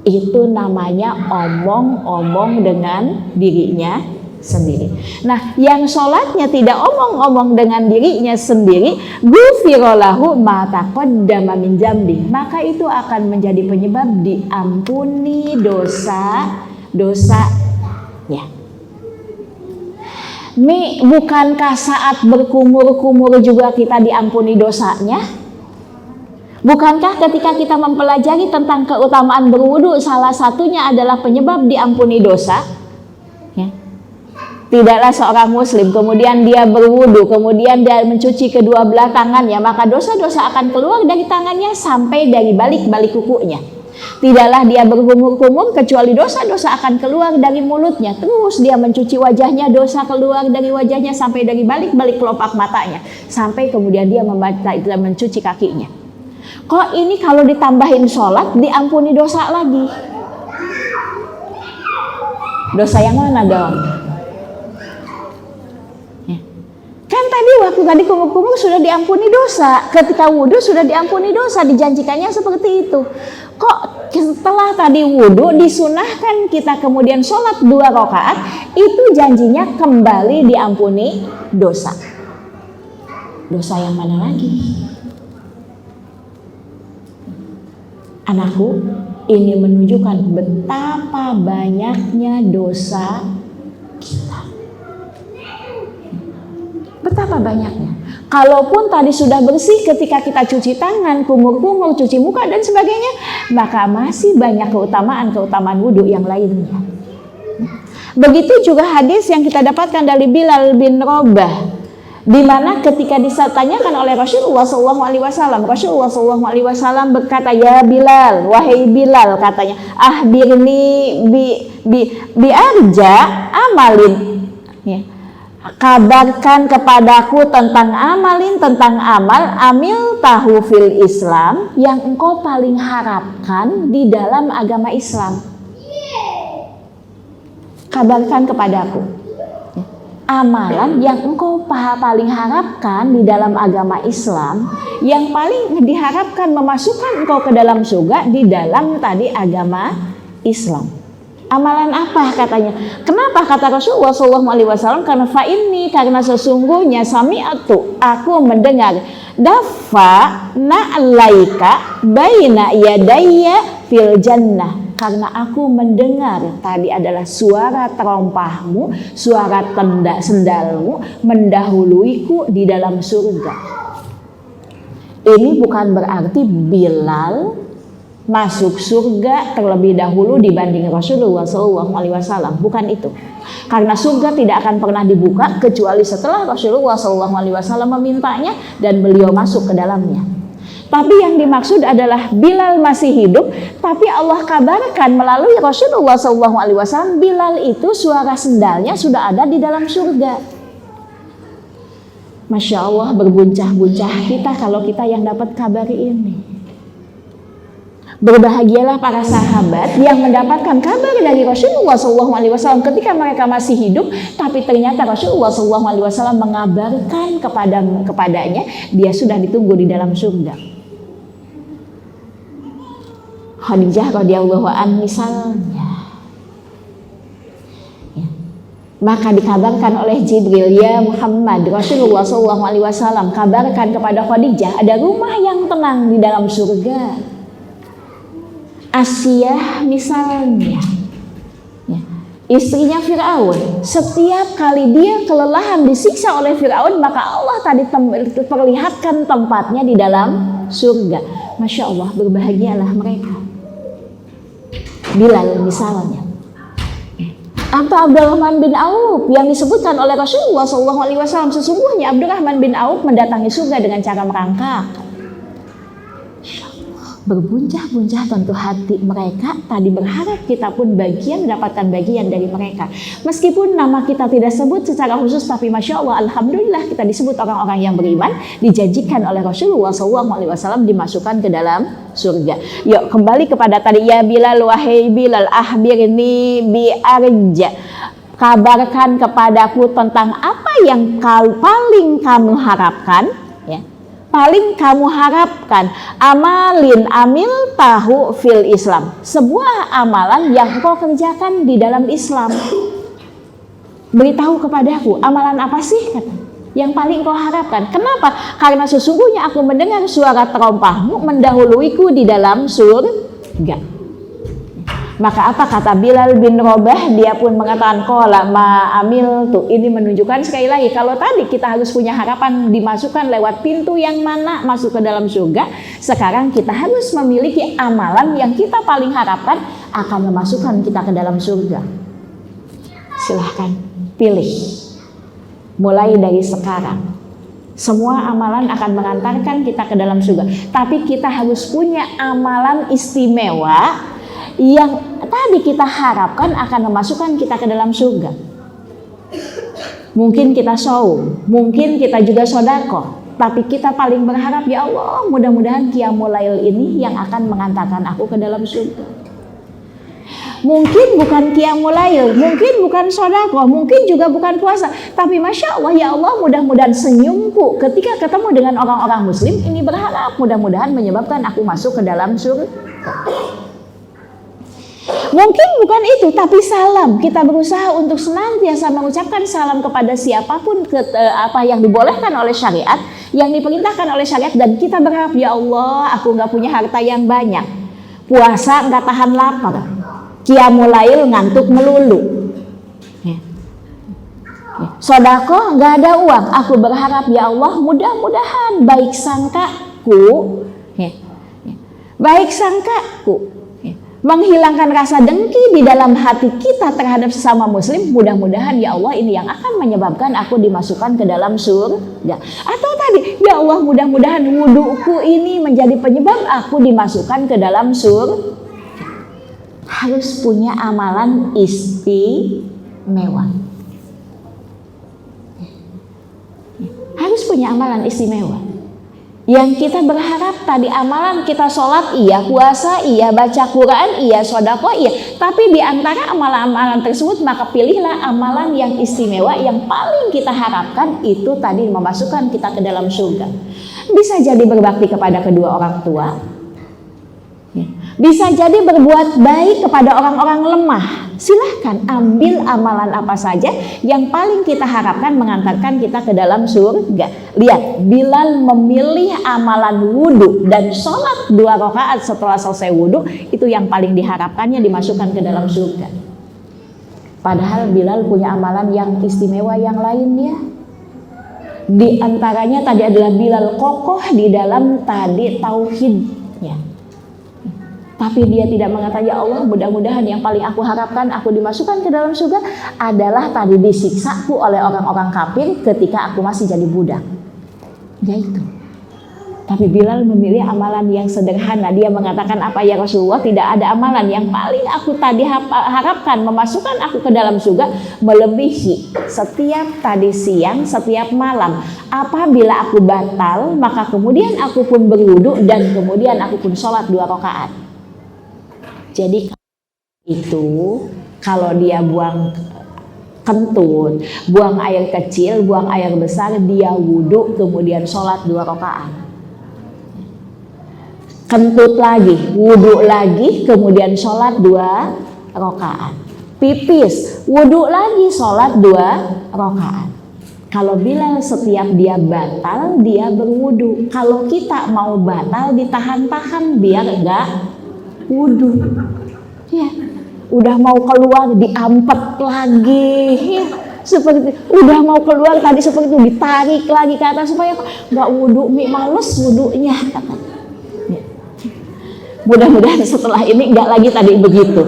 A: Itu namanya omong-omong dengan dirinya sendiri. Nah, yang sholatnya tidak omong-omong dengan dirinya sendiri, ghufirallahu ma taqaddama min dzambi, maka itu akan menjadi penyebab diampuni dosa ya. Bukankah saat berkumur-kumur juga kita diampuni dosanya? Bukankah ketika kita mempelajari tentang keutamaan berwudu, salah satunya adalah penyebab diampuni dosa? Ya. Tidaklah seorang muslim kemudian dia berwudu, kemudian dia mencuci kedua belah tangannya, maka dosa-dosa akan keluar dari tangannya sampai dari balik-balik kukunya. Tidaklah dia berkumur-kumur kecuali dosa-dosa akan keluar dari mulutnya. Terus dia mencuci wajahnya, dosa keluar dari wajahnya sampai dari balik-balik kelopak matanya, sampai kemudian dia mencuci kakinya. Kok ini kalau ditambahin sholat diampuni dosa lagi? Dosa yang mana dong? Ya. Kan tadi kumur-kumur sudah diampuni dosa, ketika wudhu sudah diampuni dosa, dijanjikannya seperti itu. Kok setelah tadi wudhu disunahkan kita kemudian sholat 2 rakaat, itu janjinya kembali diampuni dosa. Dosa yang mana lagi? Anakku, ini menunjukkan betapa banyaknya dosa kita. Betapa banyaknya. Kalaupun tadi sudah bersih ketika kita cuci tangan, kumur-kumur, cuci muka dan sebagainya, maka masih banyak keutamaan wudhu yang lainnya. Begitu juga hadis yang kita dapatkan dari Bilal bin Rabah, di mana ketika ditanyakan oleh Rasulullah SAW, Rasulullah SAW berkata, ya Bilal, wahai Bilal, katanya, ahbirni bi arja amalin, ya, kabarkan kepadaku tentang amal amil tahu fil Islam, yang engkau paling harapkan di dalam agama Islam. Kabarkan kepadaku amalan yang engkau paling harapkan di dalam agama Islam, yang paling diharapkan memasukkan engkau ke dalam surga di dalam tadi agama Islam. Amalan apa katanya? Kenapa kata Rasulullah SAW? Karena sesungguhnya sami'atu, aku mendengar, dafa na'laika baina yadayya fil jannah. Karena aku mendengar tadi adalah suara terompahmu, suara sendalmu mendahuluiku di dalam surga. Ini bukan berarti Bilal masuk surga terlebih dahulu dibanding Rasulullah SAW. Bukan itu. Karena surga tidak akan pernah dibuka kecuali setelah Rasulullah SAW memintanya dan beliau masuk ke dalamnya. Tapi yang dimaksud adalah Bilal masih hidup, tapi Allah kabarkan melalui Rasulullah SAW, Bilal itu suara sendalnya sudah ada di dalam surga. Masya Allah, berbuncah-buncah kita kalau kita yang dapat kabar ini. Berbahagialah para sahabat yang mendapatkan kabar dari Rasulullah SAW ketika mereka masih hidup, tapi ternyata Rasulullah SAW mengabarkan kepadanya dia sudah ditunggu di dalam surga. Khadijah radhiyallahu anha misalnya, ya. Maka dikabarkan oleh Jibril, ya Muhammad, Rasulullah SAW kabarkan kepada Khadijah ada rumah yang tenang di dalam surga. Asyah misalnya, ya, istrinya Fir'aun, setiap kali dia kelelahan disiksa oleh Fir'aun, maka Allah tadi perlihatkan tempatnya di dalam surga. Masya Allah, berbahagialah mereka. Bilal misalnya, atau Abdurrahman bin Auf yang disebutkan oleh Rasulullah SAW, sesungguhnya Abdurrahman bin Auf mendatangi surga dengan cara merangkak. Berbuncah-buncah tentu hati mereka, tadi berharap kita pun mendapatkan bagian dari mereka. Meskipun nama kita tidak sebut secara khusus, tapi Masya Allah, Alhamdulillah kita disebut orang-orang yang beriman, dijanjikan oleh Rasulullah SAW dimasukkan ke dalam surga. Yuk kembali kepada tadi, ya Bilal, wahai Bilal, ahbirni bi arja, kabarkan kepadaku tentang apa yang paling kamu harapkan, ya, paling kamu harapkan, amil tahu fil Islam, sebuah amalan yang kau kerjakan di dalam Islam. Beritahu kepadaku, amalan apa sih yang paling kau harapkan? Kenapa? Karena sesungguhnya aku mendengar suara terompahmu mendahuluiku di dalam surga. Maka apa kata Bilal bin Rabah? Dia pun mengatakan, qala ma amil tuh. Ini menunjukkan sekali lagi, kalau tadi kita harus punya harapan dimasukkan lewat pintu yang mana masuk ke dalam surga, sekarang kita harus memiliki amalan yang kita paling harapkan akan memasukkan kita ke dalam surga. Silahkan pilih. Mulai dari sekarang, semua amalan akan mengantarkan kita ke dalam surga. Tapi kita harus punya amalan istimewa yang tadi kita harapkan akan memasukkan kita ke dalam surga. Mungkin kita saum, mungkin kita juga sedekah, tapi kita paling berharap, ya Allah, mudah-mudahan qiyamul lail ini yang akan mengantarkan aku ke dalam surga. Mungkin bukan qiyamul lail, mungkin bukan sedekah, mungkin juga bukan puasa, tapi Masya Allah, ya Allah, mudah-mudahan senyumku ketika ketemu dengan orang-orang muslim ini berharap mudah-mudahan menyebabkan aku masuk ke dalam surga. Mungkin bukan itu, tapi salam. Kita berusaha untuk senantiasa mengucapkan salam kepada siapapun apa yang dibolehkan oleh syariat, yang diperintahkan oleh syariat, dan kita berharap, ya Allah, aku nggak punya harta yang banyak, puasa nggak tahan lapar, qiyamul lail ngantuk melulu. Ya. Sodako nggak ada uang, aku berharap ya Allah mudah-mudahan baik sangkaku, baik sangkaku menghilangkan rasa dengki di dalam hati kita terhadap sesama muslim. Mudah-mudahan ya Allah ini yang akan menyebabkan aku dimasukkan ke dalam surga. Atau tadi ya Allah mudah-mudahan wuduku ini menjadi penyebab aku dimasukkan ke dalam surga. Harus punya amalan istimewa. Harus punya amalan istimewa. Yang kita berharap tadi amalan kita sholat iya, puasa iya, baca Quran iya, sodako iya. Tapi di antara amalan-amalan tersebut maka pilihlah amalan yang istimewa yang paling kita harapkan itu tadi memasukkan kita ke dalam surga. Bisa jadi berbakti kepada kedua orang tua. Bisa jadi berbuat baik kepada orang-orang lemah. Silahkan ambil amalan apa saja yang paling kita harapkan mengantarkan kita ke dalam surga. Lihat, Bilal memilih amalan wudhu dan sholat 2 rakaat setelah selesai wudhu. Itu yang paling diharapkannya dimasukkan ke dalam surga. Padahal Bilal punya amalan yang istimewa yang lainnya. Di antaranya tadi adalah Bilal kokoh di dalam tadi tauhidnya. Tapi dia tidak mengatakan ya Allah mudah-mudahan yang paling aku harapkan aku dimasukkan ke dalam surga adalah tadi disiksaku oleh orang-orang kafir ketika aku masih jadi budak. Ya itu. Tapi Bilal memilih amalan yang sederhana. Dia mengatakan apa ya Rasulullah, tidak ada amalan yang paling aku tadi harapkan memasukkan aku ke dalam surga melebihi setiap tadi siang, setiap malam. Apabila aku batal maka kemudian aku pun berwudu dan kemudian aku pun sholat 2 rakaat. Jadi itu kalau dia buang kentut, buang air kecil, buang air besar, dia wudhu kemudian sholat 2 rakaat. Kentut lagi, wudhu lagi, kemudian sholat 2 rakaat. Pipis, wudhu lagi, sholat 2 rakaat. Kalau Bilal setiap dia batal, dia berwudhu. Kalau kita mau batal, ditahan-tahan biar enggak wudhu. Ya, udah mau keluar diampet lagi. Ya, seperti itu. Udah mau keluar tadi seperti itu ditarik lagi ke atas supaya enggak wudhu, males wudhunya. Ya. Mudah-mudahan setelah ini enggak lagi tadi begitu.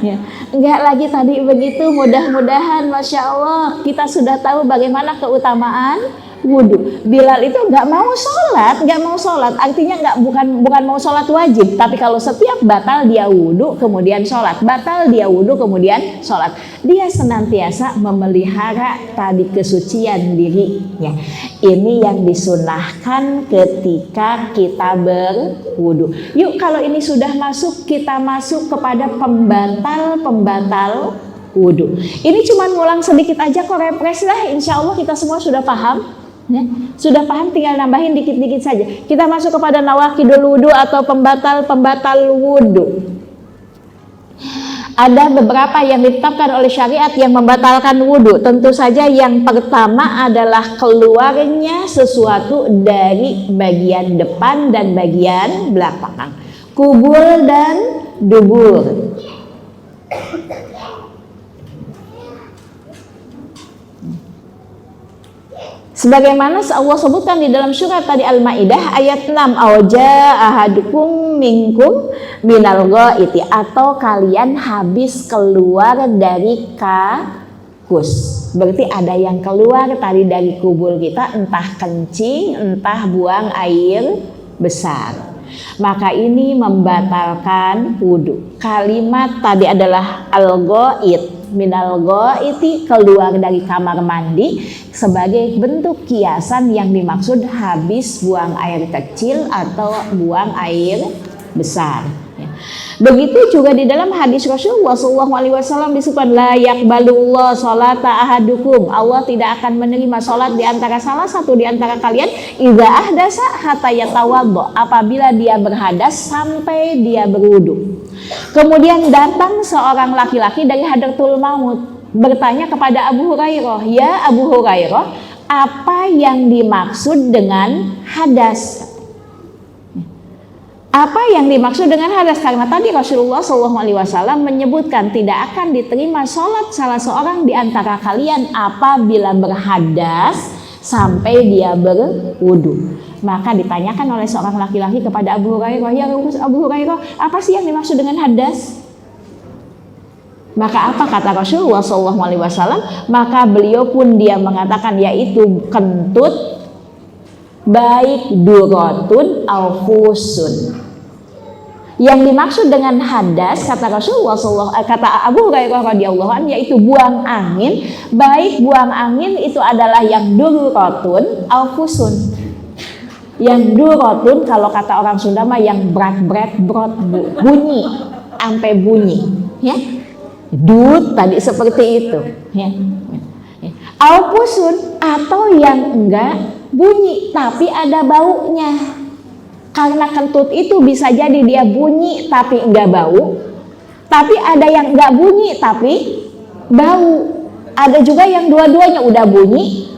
A: Ya. Enggak lagi tadi begitu. Mudah-mudahan Masya Allah kita sudah tahu bagaimana keutamaan wudhu. Bilal itu nggak mau sholat, artinya bukan mau sholat wajib, tapi kalau setiap batal dia wudhu kemudian sholat, batal dia wudhu kemudian sholat. Dia senantiasa memelihara tadi kesucian dirinya. Ini yang disunahkan ketika kita berwudhu. Yuk kalau ini sudah masuk, kita masuk kepada pembatal wudhu. Ini cuma ngulang sedikit aja kok, refresh lah, insya Allah kita semua sudah paham. Ya, sudah paham, tinggal nambahin dikit-dikit saja. Kita masuk kepada nawaqidul wudhu atau pembatal wudhu. Ada beberapa yang ditetapkan oleh syariat yang membatalkan wudhu. Tentu saja yang pertama adalah keluarnya sesuatu dari bagian depan dan bagian belakang, kubul dan dubur. Sebagaimana Allah sebutkan di dalam surat tadi Al-Maidah ayat 6, auja ahadukum minkum minal ghaiti, atau kalian habis keluar dari kakus. Berarti ada yang keluar tadi dari kubur kita, entah kencing, entah buang air besar. Maka ini membatalkan wudhu. Kalimat tadi adalah al-ghait, minal ghaiti, keluar dari kamar mandi, sebagai bentuk kiasan yang dimaksud habis buang air kecil atau buang air besar. Begitu juga di dalam hadis Rasulullah SAW disebutkan la yaqbalullah sholata ahadukum, Allah tidak akan menerima sholat di antara salah satu di antara kalian idza ahdasa hatta yatawaddo, apabila dia berhadas sampai dia berwudu. Kemudian datang seorang laki-laki dari hadratul maut bertanya kepada Abu Hurairah, ya Abu Hurairah, apa yang dimaksud dengan hadas? Apa yang dimaksud dengan hadas? Karena tadi Rasulullah SAW menyebutkan tidak akan diterima sholat salah seorang di antara kalian apabila berhadas sampai dia berwudu. Maka ditanyakan oleh seorang laki-laki kepada Abu Hurairah, ya Abu Hurairah, apa sih yang dimaksud dengan hadas? Maka apa kata Rasulullah SAW? Maka beliau pun dia mengatakan yaitu kentut, baik durotun au fusun. Yang dimaksud dengan hadas kata Rasulullah kata Abu Hurairah radhiyallahu anhu yaitu buang angin, baik buang angin itu adalah yang durotun au fusun. Yang durotun kalau kata orang Sunda mah yang brot bunyi sampai bunyi, ya. Dut tadi seperti itu, ya. Au fusun atau yang enggak bunyi tapi ada baunya. Karena kentut itu bisa jadi dia bunyi tapi enggak bau, tapi ada yang enggak bunyi tapi bau, ada juga yang dua-duanya udah bunyi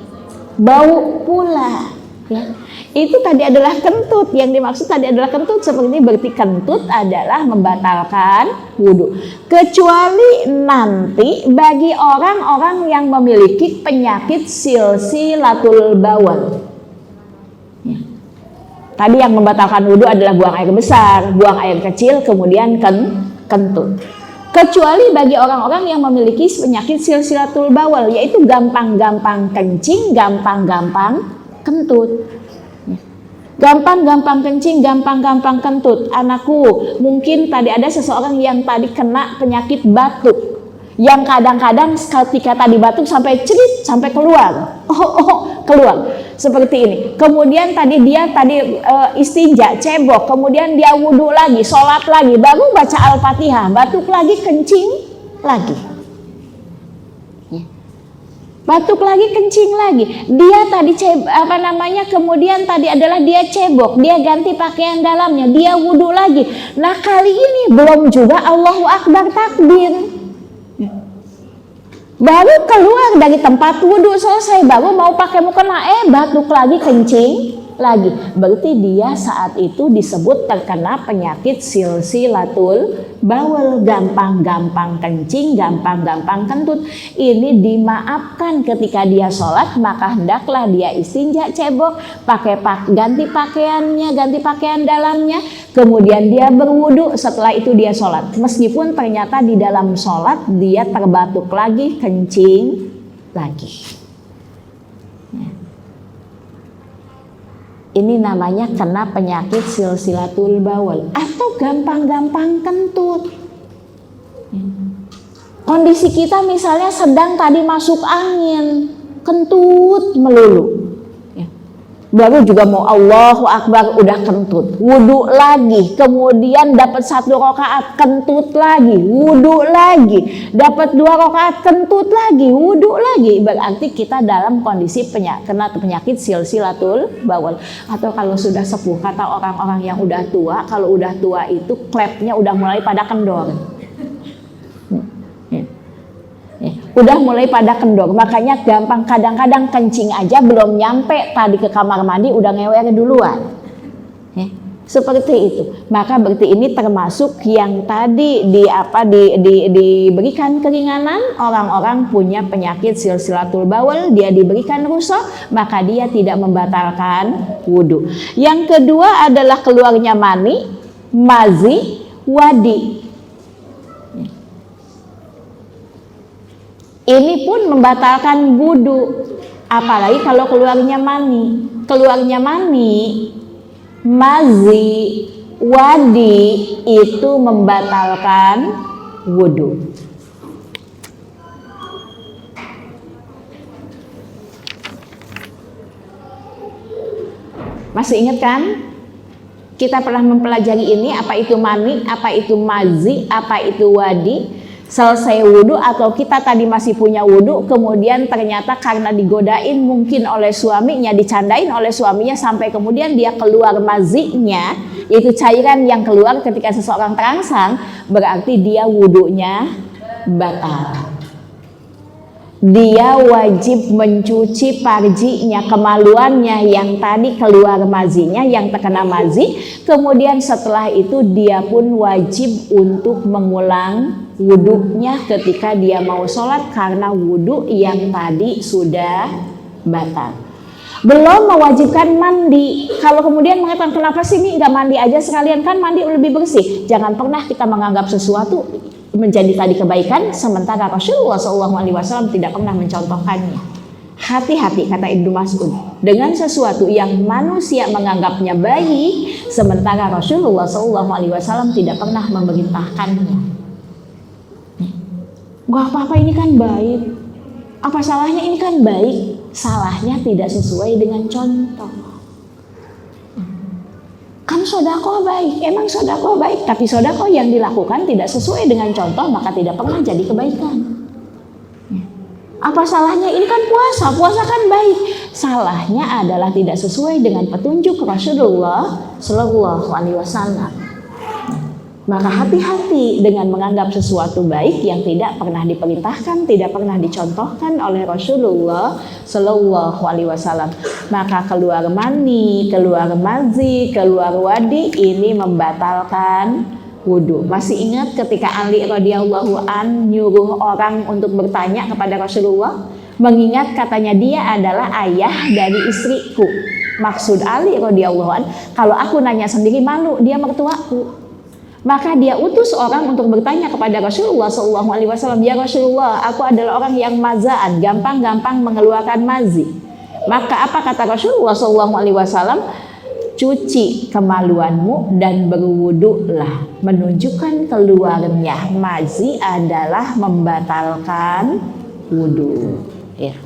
A: bau pula, ya. Itu tadi adalah kentut, yang dimaksud tadi adalah kentut. Seperti ini berarti kentut adalah membatalkan wudhu, kecuali nanti bagi orang-orang yang memiliki penyakit silsilatul bawal. Tadi yang membatalkan wudhu adalah buang air besar, buang air kecil, kemudian kentut. Kecuali bagi orang-orang yang memiliki penyakit silsilatul bawal, yaitu gampang-gampang kencing, gampang-gampang kentut. Gampang-gampang kencing, gampang-gampang kentut. Anakku, mungkin tadi ada seseorang yang tadi kena penyakit batuk, yang kadang-kadang ketika tadi batuk sampai cerit, sampai keluar. Keluar. Seperti ini. Kemudian tadi dia istinja, cebok, kemudian dia wudhu lagi, sholat lagi, baru baca Al-Fatihah, batuk lagi, kencing lagi. Batuk lagi, kencing lagi. Dia tadi kemudian tadi adalah dia cebok, dia ganti pakaian dalamnya, dia wudhu lagi. Nah, kali ini belum juga Allahu Akbar takbir. Baru keluar dari tempat wudhu selesai, baru mau pakai mukena, batuk lagi, kencing lagi. Berarti dia saat itu disebut terkena penyakit silsilatul bawal, gampang-gampang kencing, gampang-gampang kentut. Ini dimaafkan ketika dia sholat, maka hendaklah dia istinja, cebok, ganti pakaiannya, ganti pakaian dalamnya, kemudian dia berwudu, setelah itu dia sholat. Meskipun ternyata di dalam sholat dia terbatuk lagi, kencing lagi. Ini namanya kena penyakit silsilatul bawal atau gampang-gampang kentut. Kondisi kita misalnya sedang tadi masuk angin, kentut melulu. Baru juga mau Allahu Akbar udah kentut, wudhu lagi, kemudian dapat 1 rakaat kentut lagi, wudhu lagi, dapat 2 rakaat kentut lagi, wudhu lagi. Berarti kita dalam kondisi kena penyakit silsilatul bawal. Atau kalau sudah sepuh, kata orang-orang yang udah tua, kalau udah tua itu klepnya udah mulai pada kendor. Udah mulai pada kendor, makanya gampang, kadang-kadang kencing aja belum nyampe tadi ke kamar mandi udah ngewer duluan. Seperti itu. Maka berarti ini termasuk yang tadi diberikan keringanan. Orang-orang punya penyakit silsilatul bawal, dia diberikan rukhsah, maka dia tidak membatalkan wudhu. Yang kedua adalah keluarnya mani, mazi, wadi. Ini pun membatalkan wudhu, apalagi kalau keluarnya mani. Keluarnya mani, mazi, wadi itu membatalkan wudhu. Masih ingat kan? Kita pernah mempelajari ini, apa itu mani, apa itu mazi, apa itu wadi. Selesai wudhu atau kita tadi masih punya wudhu, kemudian ternyata karena digodain mungkin oleh suaminya, dicandain oleh suaminya sampai kemudian dia keluar mazinya, yaitu cairan yang keluar ketika seseorang terangsang, berarti dia wudhunya batal. dia wajib mencuci parjinya, kemaluannya yang tadi keluar mazinya, yang terkena mazi. Kemudian setelah itu dia pun wajib untuk mengulang wudhunya ketika dia mau sholat karena wudhu yang tadi sudah batal. Belum mewajibkan mandi. Kalau kemudian mengatakan kenapa sih ini nggak mandi aja sekalian, kan mandi lebih bersih. Jangan pernah kita menganggap sesuatu menjadi tadi kebaikan sementara Rasulullah SAW tidak pernah mencontohkannya. Hati-hati, kata Ibnu Mas'ud, dengan sesuatu yang manusia menganggapnya baik sementara Rasulullah SAW tidak pernah memerintahkannya. Gak apa-apa, ini kan baik. Apa salahnya, ini kan baik. Salahnya tidak sesuai dengan contoh. Kan sodakoh baik, emang sodakoh baik, tapi sodakoh yang dilakukan tidak sesuai dengan contoh, maka tidak pernah jadi kebaikan. Apa salahnya, ini kan puasa, puasa kan baik. Salahnya adalah tidak sesuai dengan petunjuk Rasulullah Shallallahu Alaihi Wasallam. Maka hati-hati dengan menganggap sesuatu baik yang tidak pernah diperintahkan, tidak pernah dicontohkan oleh Rasulullah Shallallahu Alaihi Wasallam. Maka keluar mani, keluar mazi, keluar wadi ini membatalkan wudhu. Masih ingat ketika Ali radhiyallahu an nyuruh orang untuk bertanya kepada Rasulullah, mengingat katanya dia adalah ayah dari istriku. Maksud Ali radhiyallahu an, kalau aku nanya sendiri malu, dia mertuaku. Maka dia utus orang untuk bertanya kepada Rasulullah SAW, ya Rasulullah, aku adalah orang yang mazaan, gampang-gampang mengeluarkan mazi. Maka apa kata Rasulullah SAW? Cuci kemaluanmu dan berwudulah. Menunjukkan keluarnya mazi adalah membatalkan wudu. Ya.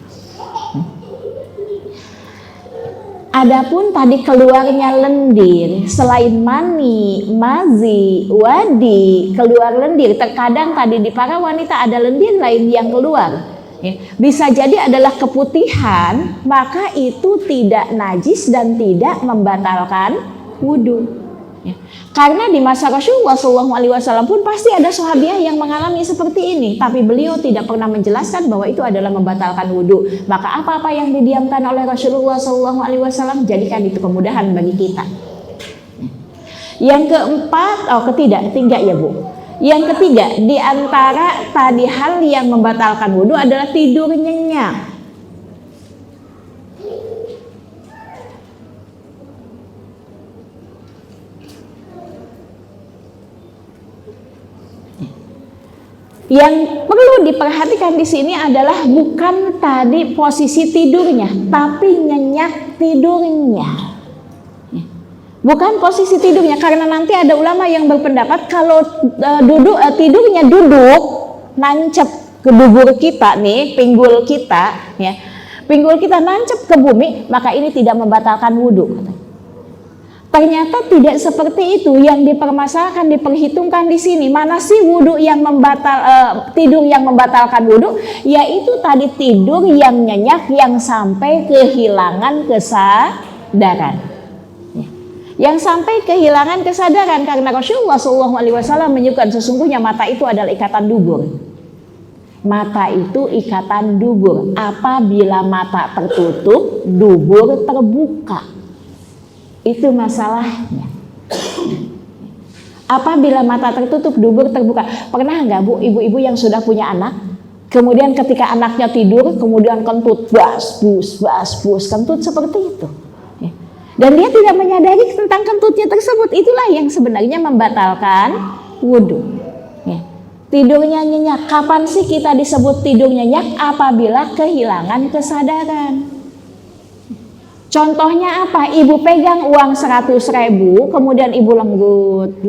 A: Adapun tadi keluarnya lendir, selain mani, mazi, wadi, keluar lendir. Terkadang tadi di para wanita ada lendir lain yang keluar. Ya. Bisa jadi adalah keputihan, maka itu tidak najis dan tidak membatalkan wudhu. Ya. Karena di masa Rasulullah SAW pun pasti ada sahabiah yang mengalami seperti ini, tapi beliau tidak pernah menjelaskan bahwa itu adalah membatalkan wudhu. Maka apa-apa yang didiamkan oleh Rasulullah SAW jadikan itu kemudahan bagi kita. Yang keempat, ketiga ya Bu. Yang ketiga, di antara tadi hal yang membatalkan wudhu adalah tidur nyenyak. Yang perlu diperhatikan di sini adalah bukan tadi posisi tidurnya, tapi nyenyak tidurnya. Bukan posisi tidurnya, karena nanti ada ulama yang berpendapat kalau tidurnya duduk, nancep ke dubur kita nih, pinggul kita, ya, pinggul kita nancep ke bumi, maka ini tidak membatalkan wudhu. Ternyata tidak seperti itu yang dipermasalahkan, diperhitungkan di sini. Mana sih wudhu yang tidur yang membatalkan wudhu? Yaitu tadi tidur yang nyenyak yang sampai kehilangan kesadaran. Yang sampai kehilangan kesadaran karena Rasulullah SAW menyebutkan sesungguhnya mata itu adalah ikatan dubur. Mata itu ikatan dubur. Apabila mata tertutup, dubur terbuka. Itu masalahnya. Apabila mata tertutup, dubur terbuka. Pernah nggak Bu, ibu-ibu yang sudah punya anak, kemudian ketika anaknya tidur, kemudian kentut, bas, bus, kentut seperti itu. Dan dia tidak menyadari tentang kentutnya tersebut. Itulah yang sebenarnya membatalkan wudhu. Tidurnya nyenyak. Kapan sih kita disebut tidur nyenyak? Apabila kehilangan kesadaran. Contohnya apa? Ibu pegang uang 100.000, kemudian ibu lenggut.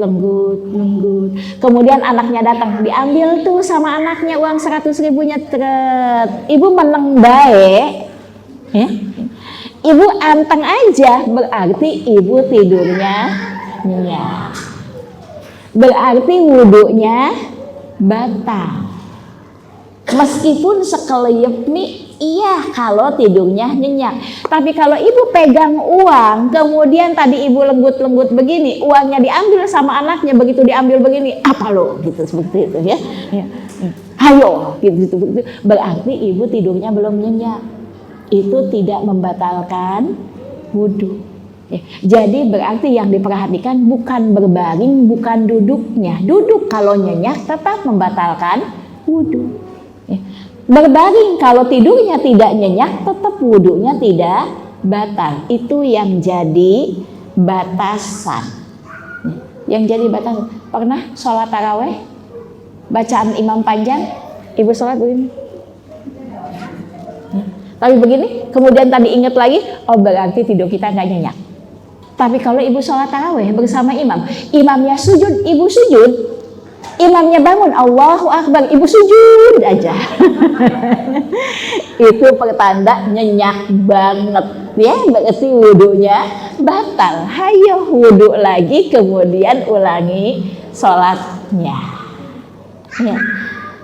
A: Kemudian anaknya datang, diambil tuh sama anaknya uang 100.000-nya, ibu meneng bae, ya. Ibu anteng aja, berarti ibu tidurnya nyenyak. Berarti wudhunya batal. Meskipun sekeliyep nih, iya kalau tidurnya nyenyak. Tapi kalau ibu pegang uang, kemudian tadi ibu lenggut begini, uangnya diambil sama anaknya, begitu diambil begini, apa lo gitu seperti itu ya. Hayo, gitu. Berarti ibu tidurnya belum nyenyak. Itu tidak membatalkan wudhu. Ya, jadi berarti yang diperhatikan bukan berbaring, bukan duduknya. Duduk kalau nyenyak tetap membatalkan wudhu. Ya. Berbaring kalau tidurnya tidak nyenyak tetap wudhunya tidak batal. Itu yang jadi batasan. Ya, yang jadi batasan. Pernah sholat taraweh? Bacaan imam panjang, ibu sholat begini. Tapi begini, kemudian tadi ingat lagi, oh berarti tidur kita nggak nyenyak. Tapi kalau ibu sholat taraweh bersama imam, imamnya sujud, ibu sujud, imamnya bangun, Allahu Akbar, ibu sujud aja. Itu pertanda nyenyak banget, ya berarti wudhunya batal. Hayo wudhu lagi, kemudian ulangi sholatnya. Ya,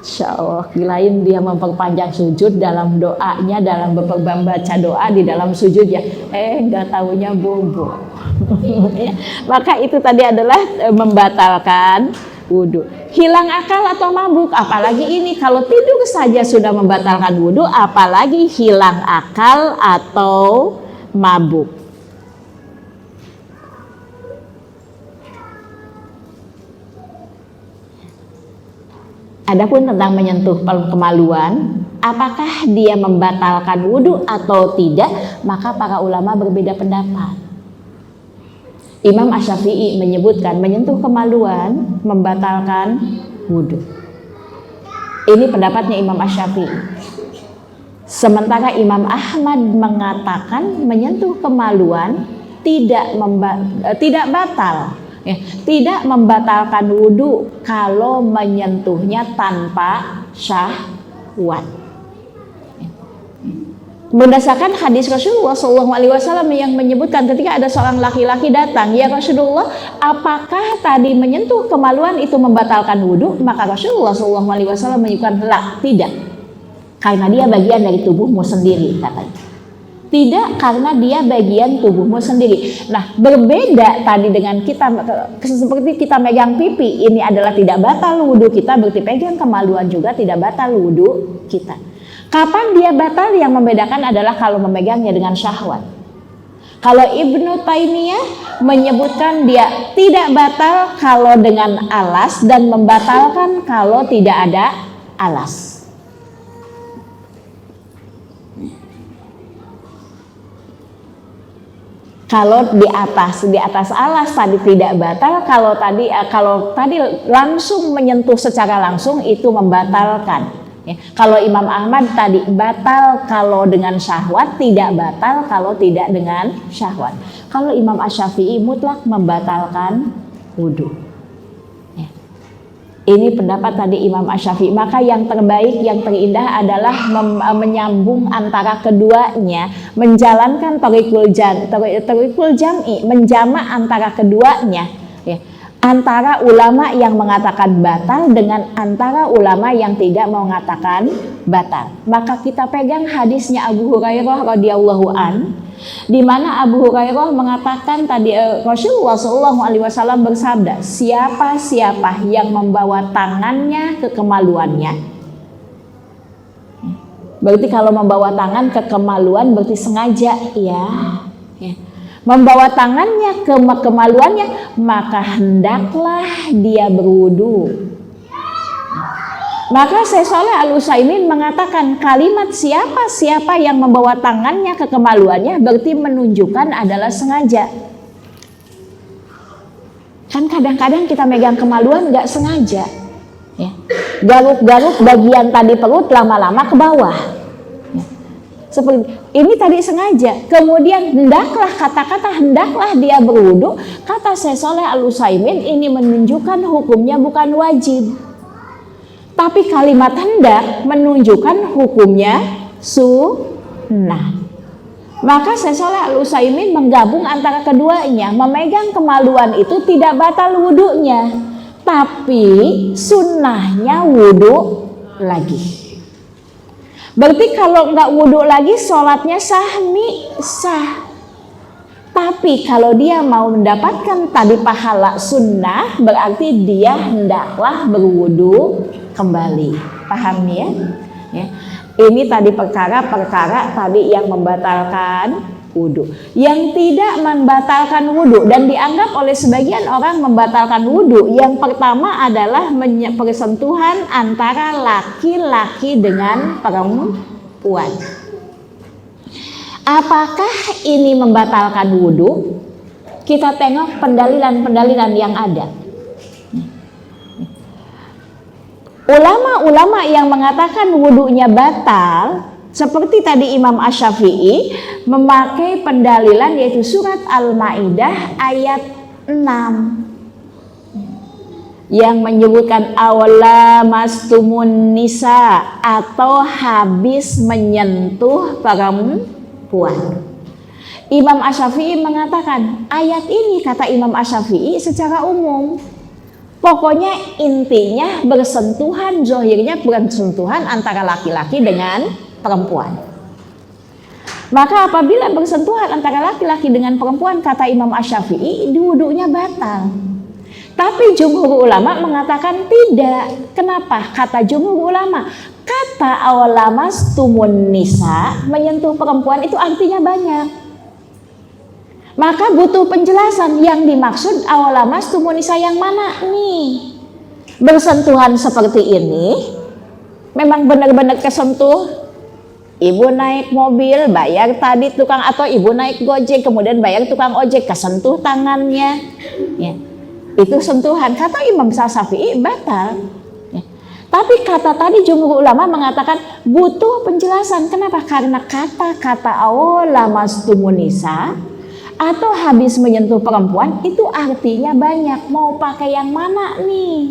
A: Insya Allah, gilain dia memperpanjang sujud dalam doanya, dalam membaca doa di dalam sujud ya. Nggak tahunya bobo. Ya. Maka itu tadi adalah membatalkan wudhu. Hilang akal atau mabuk, apalagi ini kalau tidur saja sudah membatalkan wudhu, apalagi hilang akal atau mabuk. Adapun tentang menyentuh kemaluan, apakah dia membatalkan wudhu atau tidak, maka para ulama berbeda pendapat. Imam Asy-Syafi'i menyebutkan menyentuh kemaluan membatalkan wudhu. Ini pendapatnya Imam Asy-Syafi'i. Sementara Imam Ahmad mengatakan menyentuh kemaluan tidak batal. Ya, tidak membatalkan wudhu kalau menyentuhnya tanpa syahwat. Berdasarkan hadis Rasulullah SAW yang menyebutkan ketika ada seorang laki-laki datang, ya Rasulullah, apakah tadi menyentuh kemaluan itu membatalkan wudhu? Maka Rasulullah SAW menyebutkan, tidak, karena dia bagian dari tubuhmu sendiri, katanya. Tidak, karena dia bagian tubuhmu sendiri. Nah, berbeda tadi dengan kita seperti kita megang pipi, ini adalah tidak batal wudhu kita, berarti pegang kemaluan juga tidak batal wudhu kita. Kapan dia batal? Yang membedakan adalah kalau memegangnya dengan syahwat. Kalau Ibnu Taimiyah menyebutkan dia tidak batal kalau dengan alas dan membatalkan kalau tidak ada alas. Kalau di atas alas tadi tidak batal, kalau tadi langsung menyentuh secara langsung itu membatalkan. Ya. Kalau Imam Ahmad tadi batal kalau dengan syahwat, tidak batal kalau tidak dengan syahwat. Kalau Imam Asy-Syafi'i mutlak membatalkan wudhu. Ya. Ini pendapat tadi Imam Asy-Syafi'i. Maka yang terbaik, yang terindah adalah menyambung antara keduanya, menjalankan thariqul jam'i, menjamak antara keduanya, ya. Antara ulama yang mengatakan batal dengan antara ulama yang tidak mengatakan batal. Maka kita pegang hadisnya Abu Hurairah radhiyallahu an, di mana Abu Hurairah mengatakan tadi Rasulullah SAW bersabda, siapa yang membawa tangannya ke kemaluannya. Berarti kalau membawa tangan ke kemaluan berarti sengaja, ya. Membawa tangannya ke kemaluannya, maka hendaklah dia berwudu. Maka Syekh Shalih Al-Utsaimin mengatakan kalimat siapa yang membawa tangannya ke kemaluannya berarti menunjukkan adalah sengaja. Kan kadang-kadang kita megang kemaluan nggak sengaja, ya. Garuk-garuk bagian tadi perut lama-lama ke bawah. Seperti ini tadi sengaja, kemudian hendaklah dia berwudu. Kata Syekh Shalih Al-Utsaimin, ini menunjukkan hukumnya bukan wajib, tapi kalimat hendak menunjukkan hukumnya sunnah. Maka Syekh Shalih Al-Utsaimin menggabung antara keduanya. Memegang kemaluan itu tidak batal wudunya, tapi sunnahnya wudu lagi. Berarti kalau nggak wudhu lagi sholatnya sah. Tapi kalau dia mau mendapatkan tadi pahala sunnah, berarti dia hendaklah berwudu kembali. Paham ya? Ya. Ini tadi perkara-perkara tadi yang membatalkan wudu. Yang tidak membatalkan wudu dan dianggap oleh sebagian orang membatalkan wudu. Yang pertama adalah persentuhan antara laki-laki dengan perempuan. Apakah ini membatalkan wudu? Kita tengok pendalilan-pendalilan yang ada. Ulama-ulama yang mengatakan wudunya batal, seperti tadi Imam Asy-Syafi'i, memakai pendalilan yaitu surat Al-Maidah ayat 6 yang menyebutkan awala mastumun nisa, atau habis menyentuh perempuan. Imam Asy-Syafi'i mengatakan ayat ini, kata Imam Asy-Syafi'i, secara umum, pokoknya intinya bersentuhan, zahirnya bersentuhan antara laki-laki dengan perempuan. Maka apabila bersentuhan antara laki-laki dengan perempuan, kata Imam Asy-Syafi'i, wudunya batal. Tapi jumhur ulama mengatakan tidak. Kenapa? Kata jumhur ulama, kata awalamas nisa, menyentuh perempuan itu artinya banyak. Maka butuh penjelasan, yang dimaksud awalamas nisa yang mana nih? Bersentuhan seperti ini memang benar-benar kesentuh. Ibu naik mobil, bayar tadi tukang, atau ibu naik gojek kemudian bayar tukang ojek, kesentuh tangannya, ya, itu sentuhan. Kata Imam Syafi'i batal, ya. Tapi kata tadi jumhur ulama mengatakan butuh penjelasan. Kenapa? Karena kata-kata awalamastum nisa atau habis menyentuh perempuan itu artinya banyak. Mau pakai yang mana nih?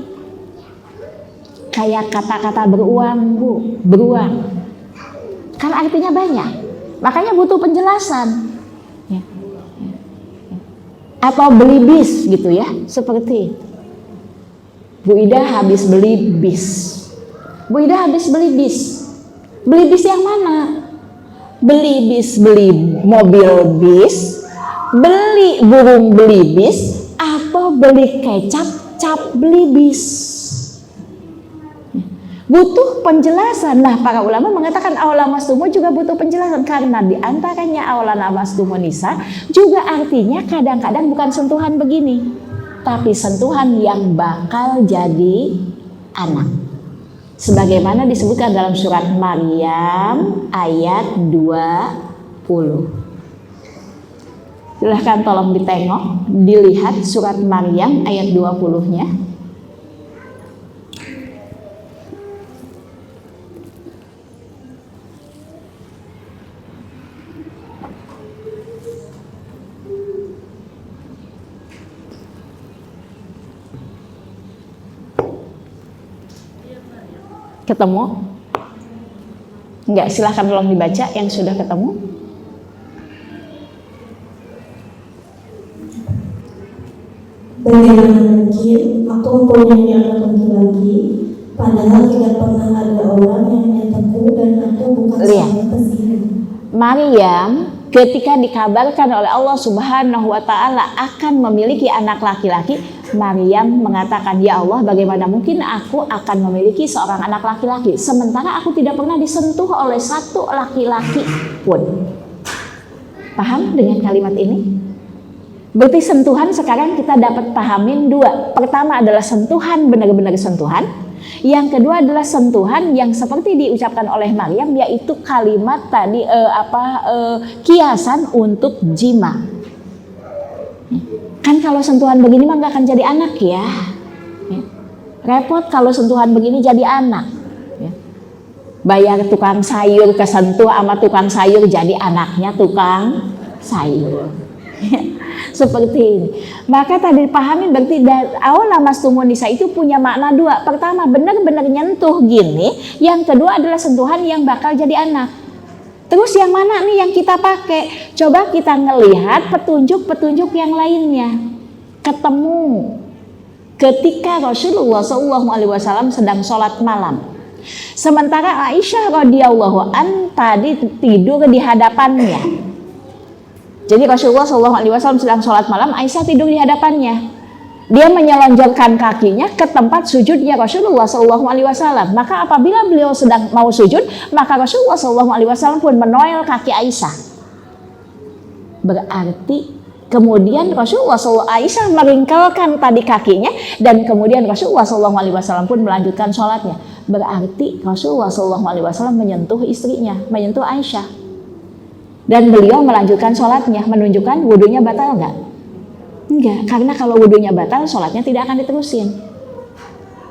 A: Kayak kata-kata beruang, Bu, beruang. Kan artinya banyak, makanya butuh penjelasan, ya. Atau beli bis gitu ya, seperti Bu Ida habis beli bis. Bu Ida habis beli bis. Beli bis yang mana? Beli bis, beli mobil bis, beli burung beli bis, atau beli kecap cap beli bis. Butuh penjelasan. Nah, para ulama mengatakan awalamastumu juga butuh penjelasan, karena diantaranya awalamastumu nisa juga artinya kadang-kadang bukan sentuhan begini, tapi sentuhan yang bakal jadi anak. Sebagaimana disebutkan dalam surat Maryam ayat 20. Silahkan tolong ditengok, dilihat surat Maryam ayat 20-nya. Ketemu? Enggak, silahkan tolong dibaca yang sudah ketemu.
B: Bagaimana mungkin aku mempunyai anak laki-laki, padahal tidak pernah ada orang yang menyataku dan aku bukan suami tersebut.
A: Maryam ketika dikabarkan oleh Allah Subhanahu wa Ta'ala akan memiliki anak laki-laki, Maryam mengatakan, ya Allah, bagaimana mungkin aku akan memiliki seorang anak laki-laki sementara aku tidak pernah disentuh oleh satu laki-laki pun. Paham dengan kalimat ini? Berarti sentuhan sekarang kita dapat pahamin dua. Pertama adalah sentuhan, benar-benar sentuhan. Yang kedua adalah sentuhan yang seperti diucapkan oleh Maryam, yaitu kalimat tadi kiasan untuk jima. Kan kalau sentuhan begini mah gak akan jadi anak ya. Repot kalau sentuhan begini jadi anak. Bayar tukang sayur kesentuh sama tukang sayur, jadi anaknya tukang sayur. Seperti ini. Maka tadi dipahami berarti awalamastumun nisa itu punya makna dua. Pertama benar-benar nyentuh gini, yang kedua adalah sentuhan yang bakal jadi anak. Terus yang mana nih yang kita pakai? Coba kita ngelihat petunjuk-petunjuk yang lainnya. Ketemu ketika Rasulullah SAW sedang sholat malam. Sementara Aisyah radhiyallahu an tadi tidur di hadapannya. Jadi Rasulullah SAW sedang sholat malam, Aisyah tidur di hadapannya. Dia menyelonjorkan kakinya ke tempat sujudnya Rasulullah SAW. Maka apabila beliau sedang mau sujud, maka Rasulullah SAW pun menoel kaki Aisyah. Berarti kemudian Rasulullah SAW, Aisyah meringkelkan tadi kakinya, dan kemudian Rasulullah SAW pun melanjutkan sholatnya. Berarti Rasulullah SAW menyentuh istrinya, menyentuh Aisyah, dan beliau melanjutkan sholatnya, menunjukkan wudunya batal enggak? Enggak, karena kalau wudunya batal, sholatnya tidak akan diterusin.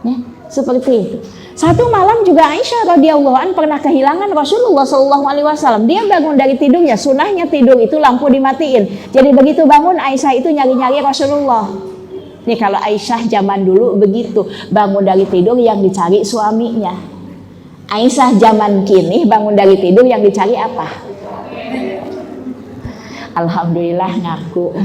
A: Ya, seperti itu. Satu malam juga Aisyah radhiyallahu anha pernah kehilangan Rasulullah SAW. Dia bangun dari tidurnya, sunahnya tidur itu lampu dimatiin. Jadi begitu bangun, Aisyah itu nyari-nyari Rasulullah. Nih kalau Aisyah zaman dulu begitu, bangun dari tidur yang dicari suaminya. Aisyah zaman kini bangun dari tidur yang dicari apa? Alhamdulillah ngaku.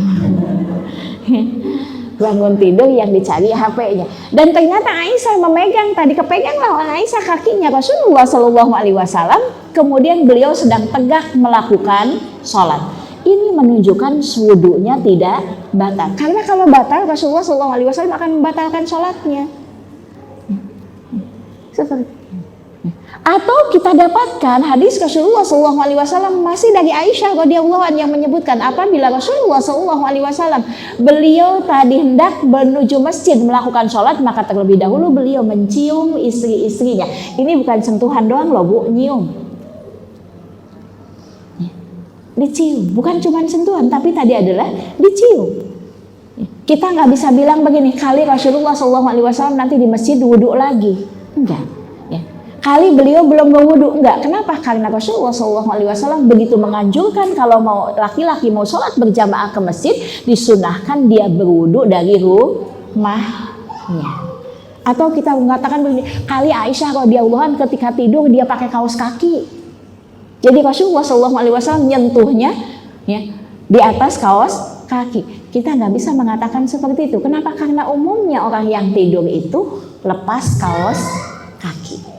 A: Bangun tidur yang dicari HP-nya. Dan ternyata Aisyah memegang, tadi kepegang lah Aisyah kakinya Rasulullah SAW. Kemudian beliau sedang tegak melakukan sholat. Ini menunjukkan wudunya tidak batal. Karena kalau batal Rasulullah SAW akan membatalkan sholatnya. Seperti atau kita dapatkan hadis Rasulullah SAW masih dari Aisyah radhiyallahu anha yang menyebutkan apabila Rasulullah SAW beliau tadi hendak menuju masjid melakukan sholat, maka terlebih dahulu beliau mencium istri-istrinya. Ini bukan sentuhan doang loh Bu, nyium. Dicium, bukan cuma sentuhan, tapi tadi adalah dicium. Kita nggak bisa bilang begini, kali Rasulullah SAW nanti di masjid wudhu lagi, enggak. Kali beliau belum berwudu, enggak. Kenapa? Karena Rasulullah SAW begitu menganjurkan kalau mau laki-laki mau sholat berjamaah ke masjid, disunahkan dia berwudu dari rumahnya. Atau kita mengatakan begini, kali Aisyah radhiyallahu anha ketika tidur dia pakai kaos kaki. Jadi Rasulullah SAW nyentuhnya ya, di atas kaos kaki. Kita nggak bisa mengatakan seperti itu. Kenapa? Karena umumnya orang yang tidur itu lepas kaos kaki.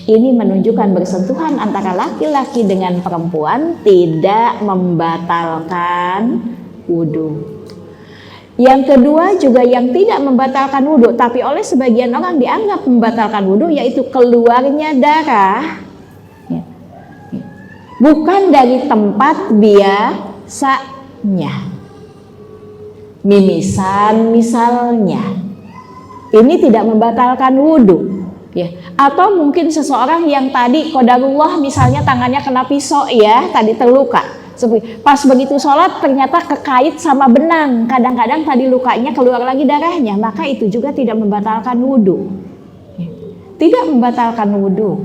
A: Ini menunjukkan bersentuhan antara laki-laki dengan perempuan tidak membatalkan wudhu. Yang kedua juga yang tidak membatalkan wudhu, tapi oleh sebagian orang dianggap membatalkan wudhu, yaitu keluarnya darah bukan dari tempat biasanya. Mimisan misalnya, ini tidak membatalkan wudhu. Ya, atau mungkin seseorang yang tadi qadarullah misalnya tangannya kena pisau ya, tadi terluka. Pas begitu sholat ternyata kekait sama benang. Kadang-kadang tadi lukanya keluar lagi darahnya, maka itu juga tidak membatalkan wudhu. Ya, tidak membatalkan wudhu.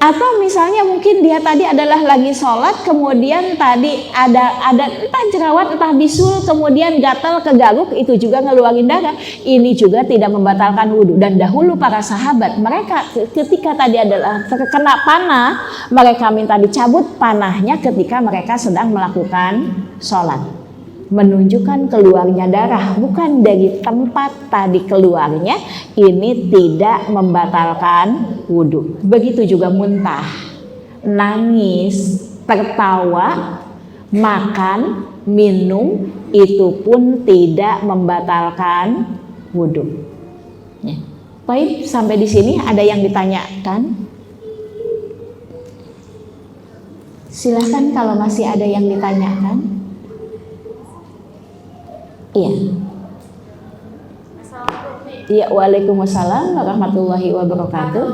A: Atau misalnya mungkin dia tadi adalah lagi sholat, kemudian tadi ada entah jerawat, entah bisul, kemudian gatal kegaruk, itu juga ngeluarin darah. Ini juga tidak membatalkan wudhu. Dan dahulu para sahabat, mereka ketika tadi adalah terkena panah, mereka minta dicabut panahnya ketika mereka sedang melakukan sholat. Menunjukkan keluarnya darah, bukan dari tempat tadi keluarnya, ini tidak membatalkan wudhu. Begitu juga muntah, nangis, tertawa, makan, minum, itu pun tidak membatalkan wudhu. Ya. Baik, sampai di sini ada yang ditanyakan? Silahkan kalau masih ada yang ditanyakan. Iya. Iya, waalaikumsalam warahmatullahi wabarakatuh.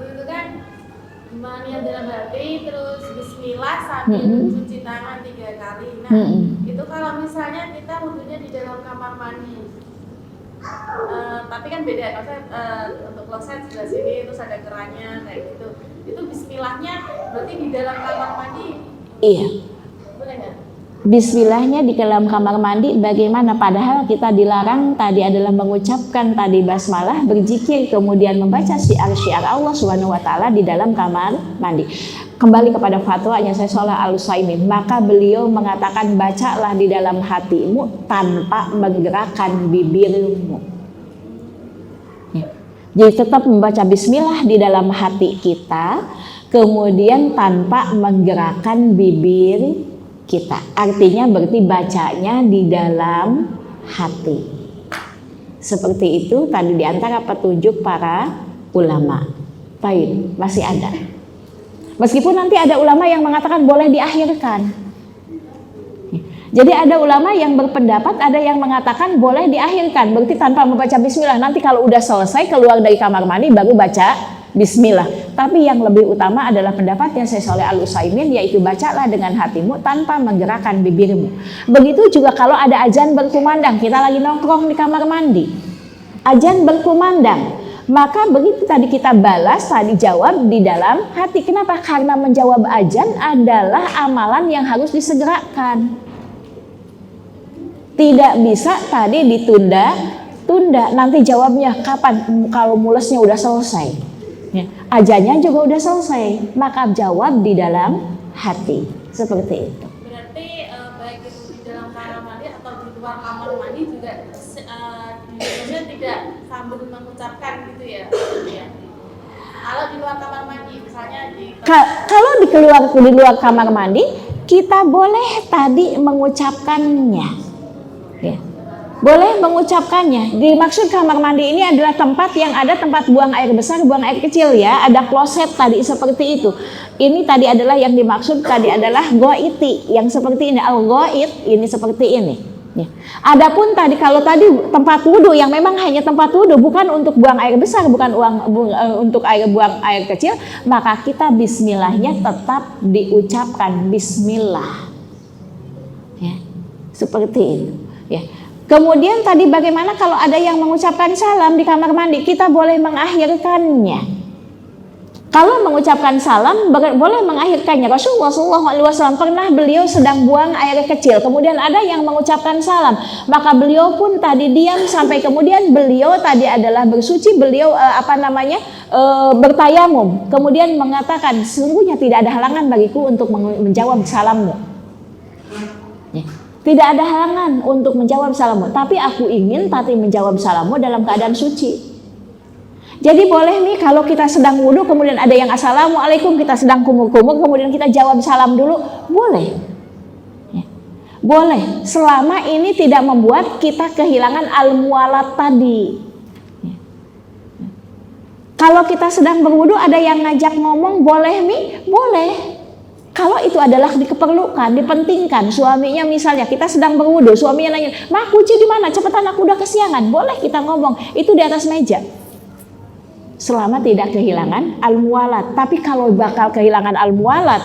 C: Itu kan niat dalam hati, terus bismillah sambil cuci tangan 3 kali. Nah, itu kalau misalnya kita wudhunya di dalam kamar mandi. Tapi kan beda, untuk kloset sebelah sini terus ada kerannya kayak gitu. Itu bismillahnya berarti di dalam kamar mandi. Iya. Boleh nggak?
A: Bismillahnya di dalam kamar mandi bagaimana? Padahal kita dilarang tadi adalah mengucapkan tadi basmalah, berzikir, kemudian membaca syiar-syiar Allah Subhanahu wa taala di dalam kamar mandi. Kembali kepada fatwanya Syekh Shalih Al-Utsaimin, maka beliau mengatakan bacalah di dalam hatimu tanpa menggerakkan bibirmu. Ya. Jadi tetap membaca bismillah di dalam hati kita, kemudian tanpa menggerakkan bibir kita. Artinya berarti bacanya di dalam hati. Seperti itu tadi di antara petunjuk para ulama. Baik, masih ada. Meskipun nanti ada ulama yang mengatakan boleh diakhirkan. Jadi ada ulama yang berpendapat, ada yang mengatakan boleh diakhirkan. Berarti tanpa membaca bismillah. Nanti kalau udah selesai keluar dari kamar mandi baru baca bismillah. Tapi yang lebih utama adalah pendapat yang Syekh Shalih Al-Utsaimin, yaitu bacalah dengan hatimu tanpa menggerakkan bibirmu. Begitu juga kalau ada azan berkumandang, kita lagi nongkrong di kamar mandi, azan berkumandang, maka begitu tadi kita balas, tadi jawab di dalam hati. Kenapa? Karena menjawab azan adalah amalan yang harus disegerakan. Tidak bisa tadi ditunda-tunda. Nanti jawabnya kapan? Kalau mulesnya udah selesai, ya, azannya juga udah selesai, maka jawab di dalam hati. Seperti itu.
C: Berarti baik itu di dalam kamar mandi atau di luar kamar mandi juga diusulnya tidak sambil mengucapkan gitu ya. Kalau di luar kamar mandi, misalnya
A: kalau di luar kamar mandi, kita boleh tadi mengucapkannya. Ya. Boleh mengucapkannya. Dimaksud kamar mandi ini adalah tempat yang ada tempat buang air besar, buang air kecil ya. Ada kloset tadi seperti itu. Ini tadi adalah yang dimaksud tadi adalah goiti yang seperti ini. Al-goit ini seperti ini. Ya. Adapun tadi kalau tadi tempat wudhu yang memang hanya tempat wudhu, bukan untuk buang air besar, bukan untuk buang air kecil, maka kita bismillahnya tetap diucapkan bismillah. Ya. Seperti itu. Ya. Kemudian tadi bagaimana kalau ada yang mengucapkan salam di kamar mandi, kita boleh mengakhirkannya. Kalau mengucapkan salam boleh mengakhirkannya. Rasulullah SAW pernah beliau sedang buang air kecil, kemudian ada yang mengucapkan salam, maka beliau pun tadi diam sampai kemudian beliau tadi adalah bersuci, beliau bertayamum, kemudian mengatakan sesungguhnya tidak ada halangan bagiku untuk menjawab salammu. Ya. Tidak ada halangan untuk menjawab salammu, tapi aku ingin tadi menjawab salammu dalam keadaan suci. Jadi boleh nih kalau kita sedang wudhu kemudian ada yang assalamualaikum, kita sedang kumur-kumur kemudian kita jawab salam dulu, boleh. Ya. Boleh, selama ini tidak membuat kita kehilangan al-muwalat tadi. Ya. Kalau kita sedang berwudhu ada yang ngajak ngomong, boleh nih? Boleh. Kalau itu adalah diperlukan, dipentingkan, suaminya misalnya kita sedang berwudu, suaminya nanya, "Ma, kunci di mana? Cepetan aku udah kesiangan." Boleh kita ngomong, itu di atas meja. Selama tidak kehilangan al-muwalat. Tapi kalau bakal kehilangan al-muwalat,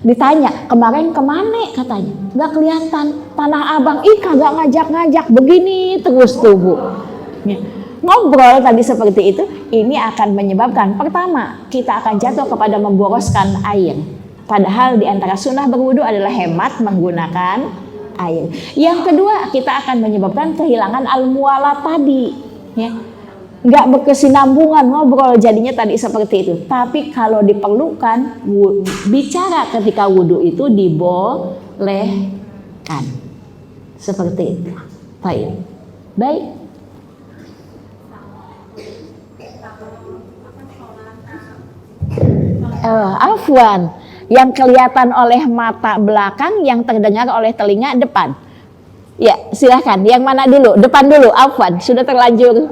A: ditanya, "Kemarin kemana?" katanya. "Nggak kelihatan, Tanah Abang." "Ih, kagak ngajak-ngajak." Begini terus tuh, Bu. Ya. Ngobrol tadi seperti itu, ini akan menyebabkan pertama, kita akan jatuh kepada memboroskan air. Padahal di antara sunnah berwudu adalah hemat menggunakan air. Yang kedua, kita akan menyebabkan kehilangan al-muwalat tadi. Ya. Nggak berkesinambungan ngobrol jadinya tadi seperti itu. Tapi kalau diperlukan, bicara ketika wudu itu dibolehkan. Seperti itu. Baik. Afwan. Yang kelihatan oleh mata belakang, yang terdengar oleh telinga depan. Ya, silahkan. Yang mana dulu? Depan dulu. Afwan, sudah terlanjur.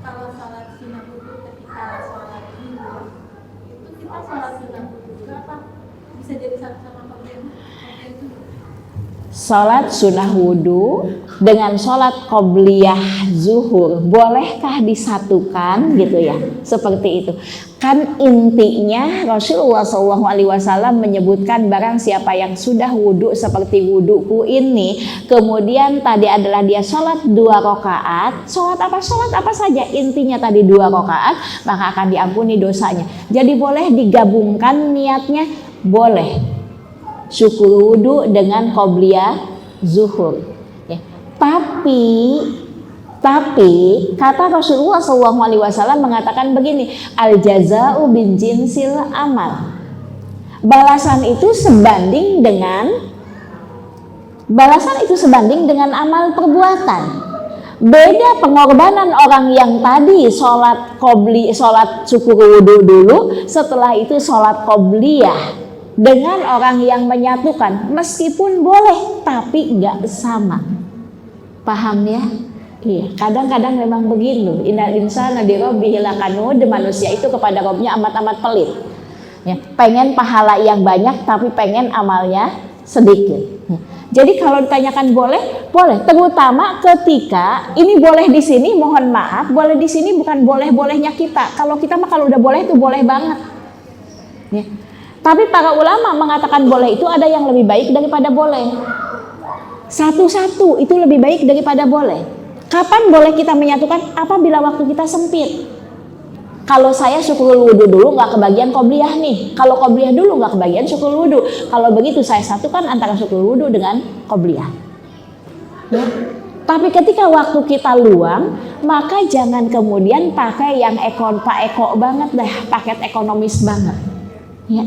C: kalau sholat sunnah wudu ketika sholat dulu, itu kita sholat sunnah wudu berapa? Bisa jadi satu sama lain.
A: Sholat sunnah wudu dengan sholat qobliyah zuhur bolehkah disatukan gitu ya, seperti itu. Kan intinya Rasulullah SAW menyebutkan barang siapa yang sudah wudu seperti wuduku ini, kemudian tadi adalah dia sholat 2 rakaat, sholat apa saja, intinya tadi 2 rakaat, maka akan diampuni dosanya. Jadi boleh digabungkan niatnya, boleh. Syukur wudu dengan qobliyah zuhur. Ya. Tapi kata Rasulullah SAW mengatakan begini, al jaza'u bin jinsil amal. Balasan itu sebanding dengan amal perbuatan. Beda pengorbanan orang yang tadi sholat syukur wudu dulu, setelah itu sholat qobliyah. dengan orang yang menyatukan, meskipun boleh tapi nggak sama. Paham ya? Iya, kadang-kadang memang begitu. Innal insana lirabbih lakanud, manusia itu kepada Rabbnya amat-amat pelit. Ya, pengen pahala yang banyak tapi pengen amalnya sedikit. Ya. Jadi kalau ditanyakan boleh, boleh. Terutama ketika ini boleh di sini, mohon maaf, boleh di sini bukan boleh-bolehnya kita. Kalau kita mah kalau udah boleh itu boleh banget. Ya. Tapi para ulama mengatakan boleh itu ada yang lebih baik daripada boleh. Satu-satu itu lebih baik daripada boleh. Kapan boleh kita menyatukan? Apabila waktu kita sempit. Kalau saya syukur wudhu dulu nggak kebagian qobliyah nih. Kalau qobliyah dulu nggak kebagian syukur wudhu. Kalau begitu saya satukan antara syukur wudhu dengan qobliyah. Ya. Tapi ketika waktu kita luang, maka jangan kemudian pakai yang Pak Eko banget deh, paket ekonomis banget. Ya.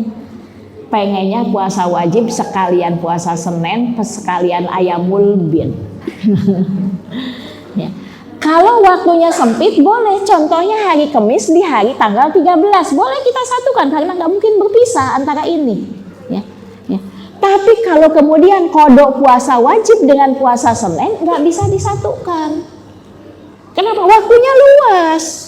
A: Pengennya puasa wajib sekalian puasa Senin, sekalian ayamul bin. Ya. Kalau waktunya sempit boleh, contohnya hari Kamis di hari tanggal 13 boleh kita satukan karena nggak mungkin berpisah antara ini. Ya. Ya. Tapi kalau kemudian kodok puasa wajib dengan puasa Senin nggak bisa disatukan. Kenapa? Waktunya luas.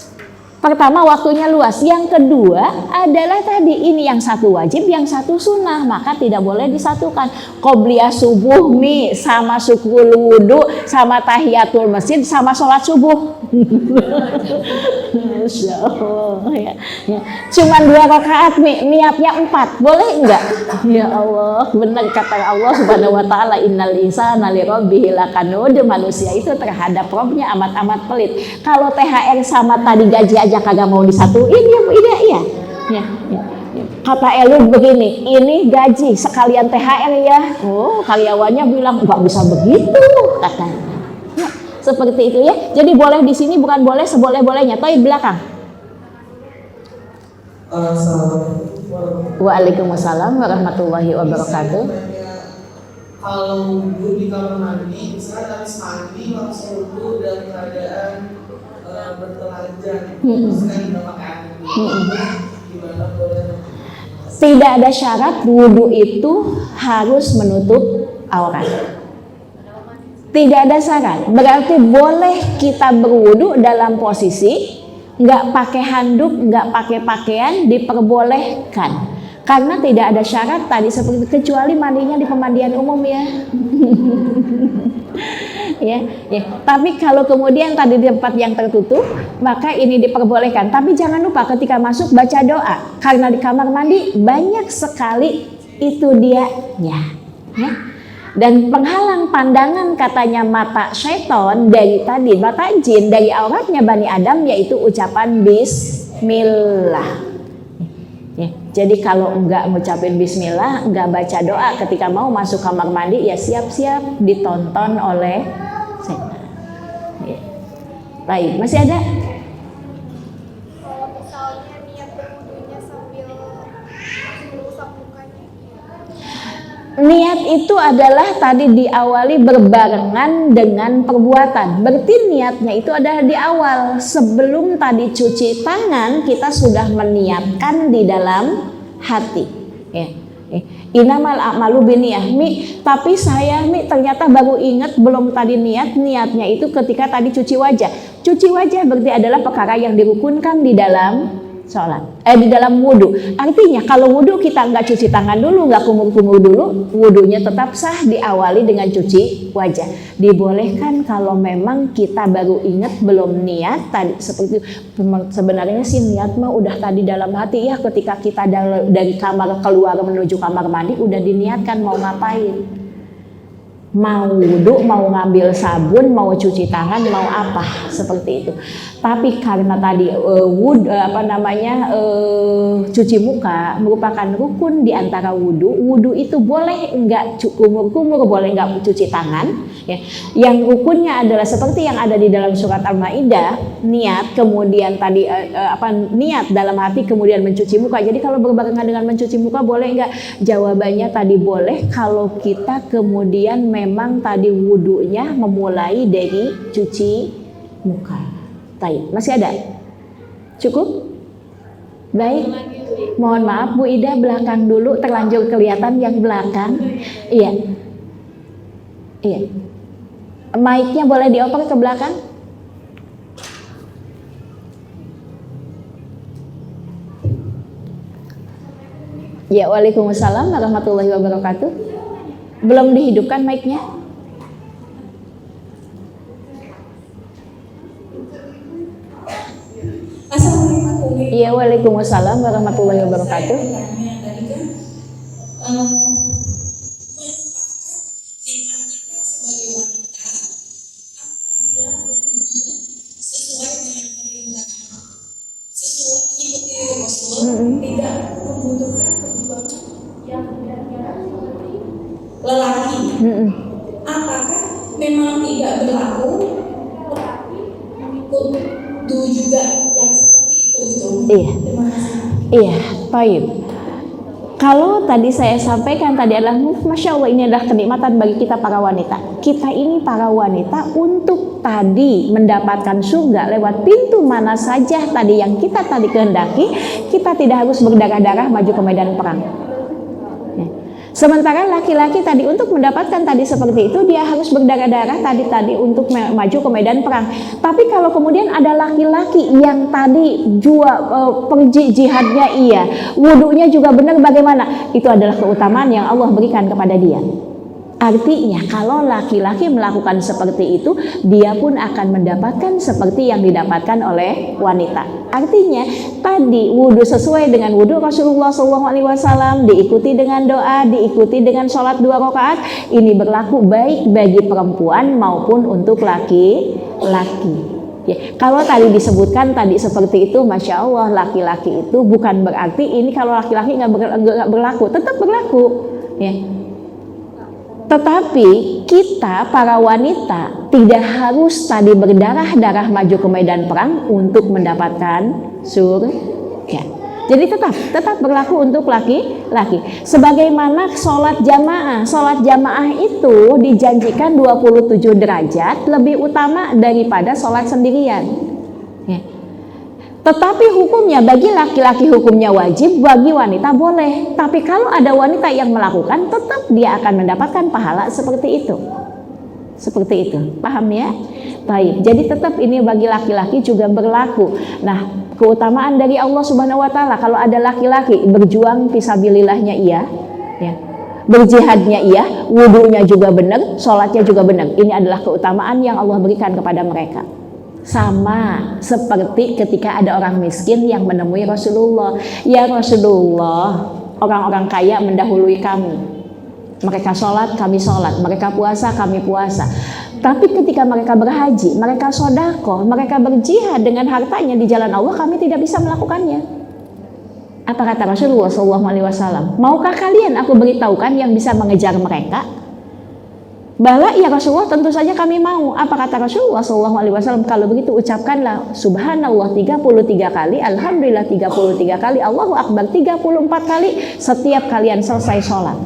A: Pertama waktunya luas, yang kedua adalah tadi ini yang satu wajib, yang satu sunnah, maka tidak boleh disatukan. Qobliyah subuh nih sama syukur wudhu sama tahiyatul masjid sama sholat subuh. Masya Allah, ya. Ya. Cuman 2 rakaat nih, niatnya 4, boleh enggak? Ya Allah, benar kata Allah Subhanahu Wa Taala, innal insana lirabbih lakanud, manusia itu terhadap Rabbnya amat-amat pelit. Kalau THR sama tadi gaji aja kagak mau disatuin ya, iya. Ya. Kata Elud begini, ini gaji sekalian THR ya. Oh, karyawannya bilang nggak bisa begitu katanya. Ya, seperti itu ya. Jadi boleh di sini bukan boleh seboleh-bolehnya. Toy belakang. Waalaikumsalam warahmatullahi wabarakatuh.
D: Kalau wudhu di kamar mandi, misalnya habis mandi langsung wudhu dalam keadaan bertelanjang, sekali pakai gimana boleh?
A: Tidak ada syarat wudhu itu harus menutup aurat. Tidak ada syarat. Berarti boleh kita berwudhu dalam posisi nggak pakai handuk, nggak pakai pakaian, diperbolehkan. Karena tidak ada syarat tadi seperti kecuali mandinya di pemandian umum ya. Ya. Tapi kalau kemudian tadi di tempat yang tertutup, maka ini diperbolehkan. Tapi jangan lupa ketika masuk baca doa, karena di kamar mandi banyak sekali itu dia ya. Dan penghalang pandangan katanya mata syaiton dari tadi, mata jin dari auratnya Bani Adam yaitu ucapan bismillah. Ya, jadi kalau enggak ngucapin bismillah, enggak baca doa ketika mau masuk kamar mandi ya siap-siap ditonton oleh setan. Ya. Baik, masih ada?
C: Kalau misalnya niat berwudunya sambil mengusap mukanya.
A: Niat itu adalah tadi diawali berbarengan dengan perbuatan. Berarti niatnya itu adalah di awal. Sebelum tadi cuci tangan, kita sudah meniatkan di dalam hati. Ya. Inamal a'malu binniyah. Tapi saya ternyata baru ingat belum tadi niatnya itu ketika tadi cuci wajah. Cuci wajah berarti adalah perkara yang dirukunkan di dalam sholat, di dalam wudhu. Artinya kalau wudhu kita nggak cuci tangan dulu, nggak kumur-kumur dulu, wudhunya tetap sah diawali dengan cuci wajah. Dibolehkan kalau memang kita baru ingat belum niat tadi seperti sebenarnya sih niat mah udah tadi dalam hati ya ketika kita dari kamar keluar menuju kamar mandi udah diniatkan mau ngapain. Mau wudhu, mau ngambil sabun, mau cuci tangan, mau apa seperti itu. Tapi karena tadi cuci muka merupakan rukun di antara wudhu. Wudhu itu boleh enggak kumur-kumur, boleh enggak cuci tangan. Ya. Yang rukunnya adalah seperti yang ada di dalam surat Al-Maidah, niat kemudian tadi niat dalam hati kemudian mencuci muka. Jadi kalau berbarengan dengan mencuci muka boleh enggak? Jawabannya tadi boleh kalau kita kemudian memang tadi wudhunya memulai dari cuci muka. Baik, masih ada? Cukup? Baik. Mohon maaf Bu Ida, belakang dulu, terlanjur kelihatan yang belakang. Iya. Iya. Mic-nya boleh dioper ke belakang? Ya, waalaikumsalam warahmatullahi wabarakatuh. Belum dihidupkan mic-nya?
B: Assalamualaikum.
A: Iya, waalaikumsalam warahmatullahi wabarakatuh.
B: Tidak membutuhkan perjuangan yang lelaki. Apakah memang tidak berlaku lelaki mengikut juga yang seperti itu?
A: Iya.
B: Terima kasih.
A: Iya, baik. Kalau tadi saya sampaikan tadi adalah, Masya Allah, ini adalah kenikmatan bagi kita para wanita. Kita ini para wanita untuk tadi mendapatkan surga lewat pintu mana saja tadi yang kita tadi kehendaki, kita tidak harus berdarah-darah maju ke medan perang. Ya. Sementara laki-laki tadi untuk mendapatkan tadi seperti itu, dia harus berdarah-darah tadi untuk maju ke medan perang. Tapi kalau kemudian ada laki-laki yang tadi pergi jihadnya iya, wudunya juga benar, bagaimana? Itu adalah keutamaan yang Allah berikan kepada dia. Artinya kalau laki-laki melakukan seperti itu, dia pun akan mendapatkan seperti yang didapatkan oleh wanita. Artinya tadi wudhu sesuai dengan wudhu Rasulullah SAW, diikuti dengan doa, diikuti dengan sholat 2 rakaat. Ini berlaku baik bagi perempuan maupun untuk laki-laki. Ya, kalau tadi disebutkan tadi seperti itu, Masya Allah, laki-laki itu bukan berarti ini kalau laki-laki nggak berlaku, tetap berlaku. Ya. Tetapi kita para wanita tidak harus tadi berdarah-darah maju ke medan perang untuk mendapatkan surga. Jadi tetap berlaku untuk laki-laki. Sebagaimana sholat jamaah itu dijanjikan 27 derajat lebih utama daripada sholat sendirian. Ya. Tetapi hukumnya bagi laki-laki hukumnya wajib, bagi wanita boleh. Tapi kalau ada wanita yang melakukan, tetap dia akan mendapatkan pahala seperti itu. Seperti itu, paham ya? Baik, jadi tetap ini bagi laki-laki juga berlaku. Nah, keutamaan dari Allah Subhanahu wa Ta'ala, kalau ada laki-laki berjuang fisabilillahnya iya, ya, berjihadnya iya, wudunya juga benar, sholatnya juga benar. Ini adalah keutamaan yang Allah berikan kepada mereka. Sama seperti ketika ada orang miskin yang menemui Rasulullah, ya Rasulullah, orang-orang kaya mendahului kami, mereka sholat, kami sholat, mereka puasa, kami puasa. Tapi ketika mereka berhaji, mereka sodako, mereka berjihad dengan hartanya di jalan Allah, kami tidak bisa melakukannya. Apa kata Rasulullah SAW? Maukah kalian aku beritahukan yang bisa mengejar mereka? Bala, ya Rasulullah, tentu saja kami mau. Apa kata Rasulullah SAW? Kalau begitu ucapkanlah Subhanallah 33 kali, Alhamdulillah 33 kali, Allahu Akbar 34 kali setiap kalian selesai sholat.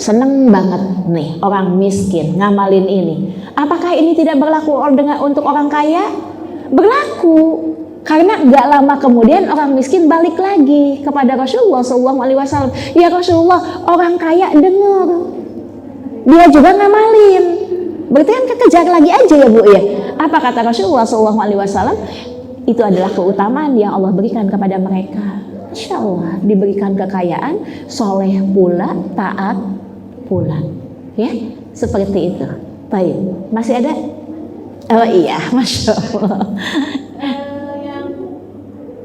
A: Seneng banget nih orang miskin ngamalin ini. Apakah ini tidak berlaku untuk orang kaya? Berlaku. Karena gak lama kemudian orang miskin balik lagi kepada Rasulullah SAW. Ya Rasulullah, orang kaya dengar, dia juga ngamalin, berarti kan kekejar lagi aja ya Bu ya. Apa kata Rasulullah SAW? Itu adalah keutamaan yang Allah berikan kepada mereka. Insya Allah diberikan kekayaan, soleh pula, taat pula, ya seperti itu. Baik, masih ada? Oh iya, Masya Allah.
C: Yang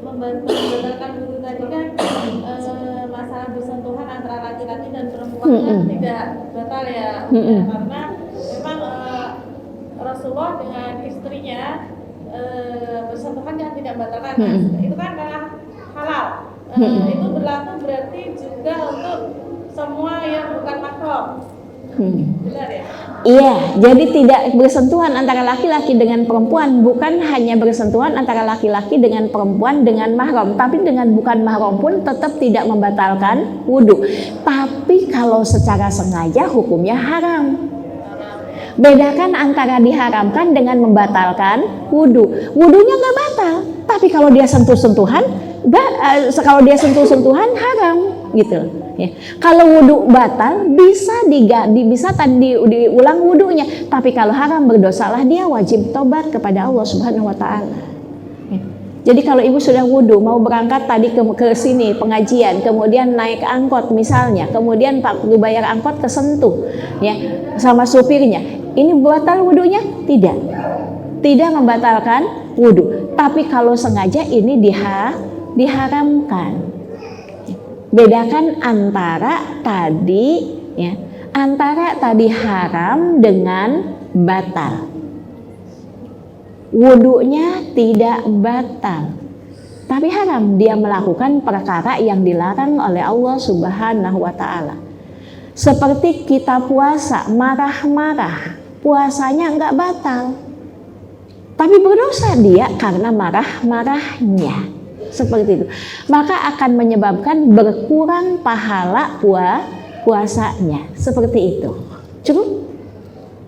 C: membatalkan wudhu tadi kan masalah bersentuhan antara laki-laki dan perempuan kan tidak batal ya, karena memang Rasulullah dengan istrinya bersentuhan yang tidak batalkan, itu kan karena halal. Itu berlaku berarti juga untuk semua yang bukan mahram. Benar ya?
A: Iya, jadi tidak bersentuhan antara laki-laki dengan perempuan, bukan hanya bersentuhan antara laki-laki dengan perempuan dengan mahram, tapi dengan bukan mahram pun tetap tidak membatalkan wudhu. Tapi kalau secara sengaja hukumnya haram. Bedakan antara diharamkan dengan membatalkan wudhu. Wudhunya nggak batal, tapi kalau dia sentuh-sentuhan kalau dia sentuh-sentuhan haram gitu ya. Kalau wudhu batal bisa diulang wudhunya, tapi kalau haram berdosalah dia, wajib tobat kepada Allah Subhanahu wa taala. Ya. Jadi kalau ibu sudah wudhu mau berangkat tadi ke sini pengajian, kemudian naik angkot misalnya, kemudian Pak guru bayar angkot kesentuh ya sama supirnya, ini batal wudhunya? Tidak membatalkan wudhu. Tapi kalau sengaja ini diharamkan. Bedakan antara tadi haram dengan batal. Wudhunya tidak batal, tapi haram dia melakukan perkara yang dilarang oleh Allah Subhanahu wa taala. Seperti kita puasa marah-marah, puasanya enggak batal, tapi berdosa dia karena marah-marahnya. Seperti itu, maka akan menyebabkan berkurang pahala puasanya. Seperti itu. Cukup?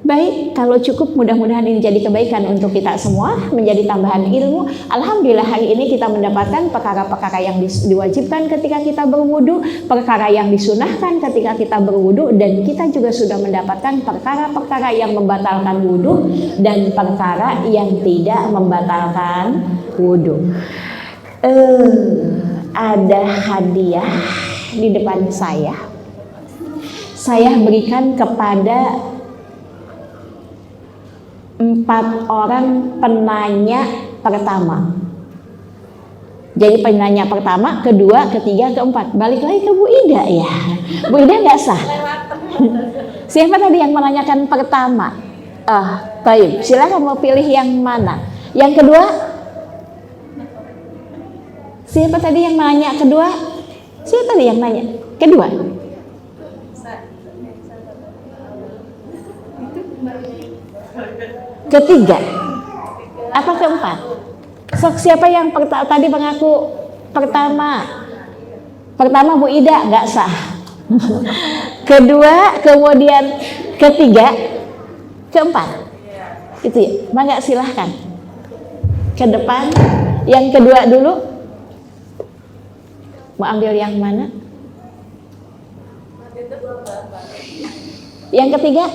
A: Baik, kalau cukup mudah-mudahan ini jadi kebaikan untuk kita semua, menjadi tambahan ilmu. Alhamdulillah hari ini kita mendapatkan perkara-perkara yang diwajibkan ketika kita berwudu, perkara yang disunahkan ketika kita berwudu, dan kita juga sudah mendapatkan perkara-perkara yang membatalkan wudu dan perkara yang tidak membatalkan wudu. Ada hadiah di depan saya. Saya berikan kepada 4 orang penanya pertama. Jadi penanya pertama, kedua, ketiga, keempat. Balik lagi ke Bu Ida ya. Bu Ida nggak sah. Siapa tadi yang menanyakan pertama? Baik, silakan mau pilih yang mana. Yang kedua? Siapa tadi yang nanya kedua? Siapa tadi yang nanya kedua? Ketiga? Apa keempat? Siapa yang tadi mengaku pertama? Pertama Bu Ida nggak sah. Kedua, kemudian ketiga, keempat. Itu ya. Mangga silahkan ke depan. Yang kedua dulu. Mau ambil yang mana? Yang ketiga?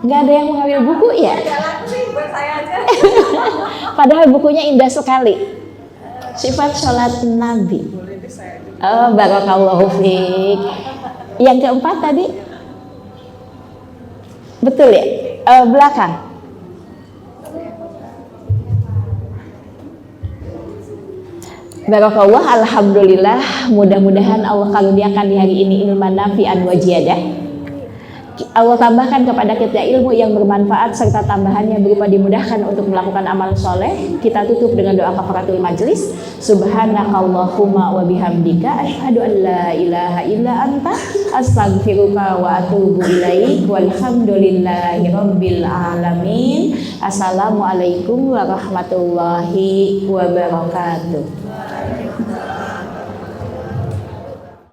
A: Nggak ada yang mengambil buku ya? Padahal bukunya indah sekali. Sifat sholat Nabi. Barakallahu fiik. Yang keempat tadi? Betul ya? Belakang. Barakallah, alhamdulillah, mudah-mudahan Allah karuniakan di hari ini ilman nafi'an wa ziyadah. Allah tambahkan kepada kita ilmu yang bermanfaat serta tambahannya berupa dimudahkan untuk melakukan amal soleh. Kita tutup dengan doa kafaratul majlis. Subhanakallahumma wa bihamdika asyhadu an la ilaha illa anta astaghfiruka wa atubu ilaik. Walhamdulillahi rabbil alamin. Assalamualaikum warahmatullahi wabarakatuh.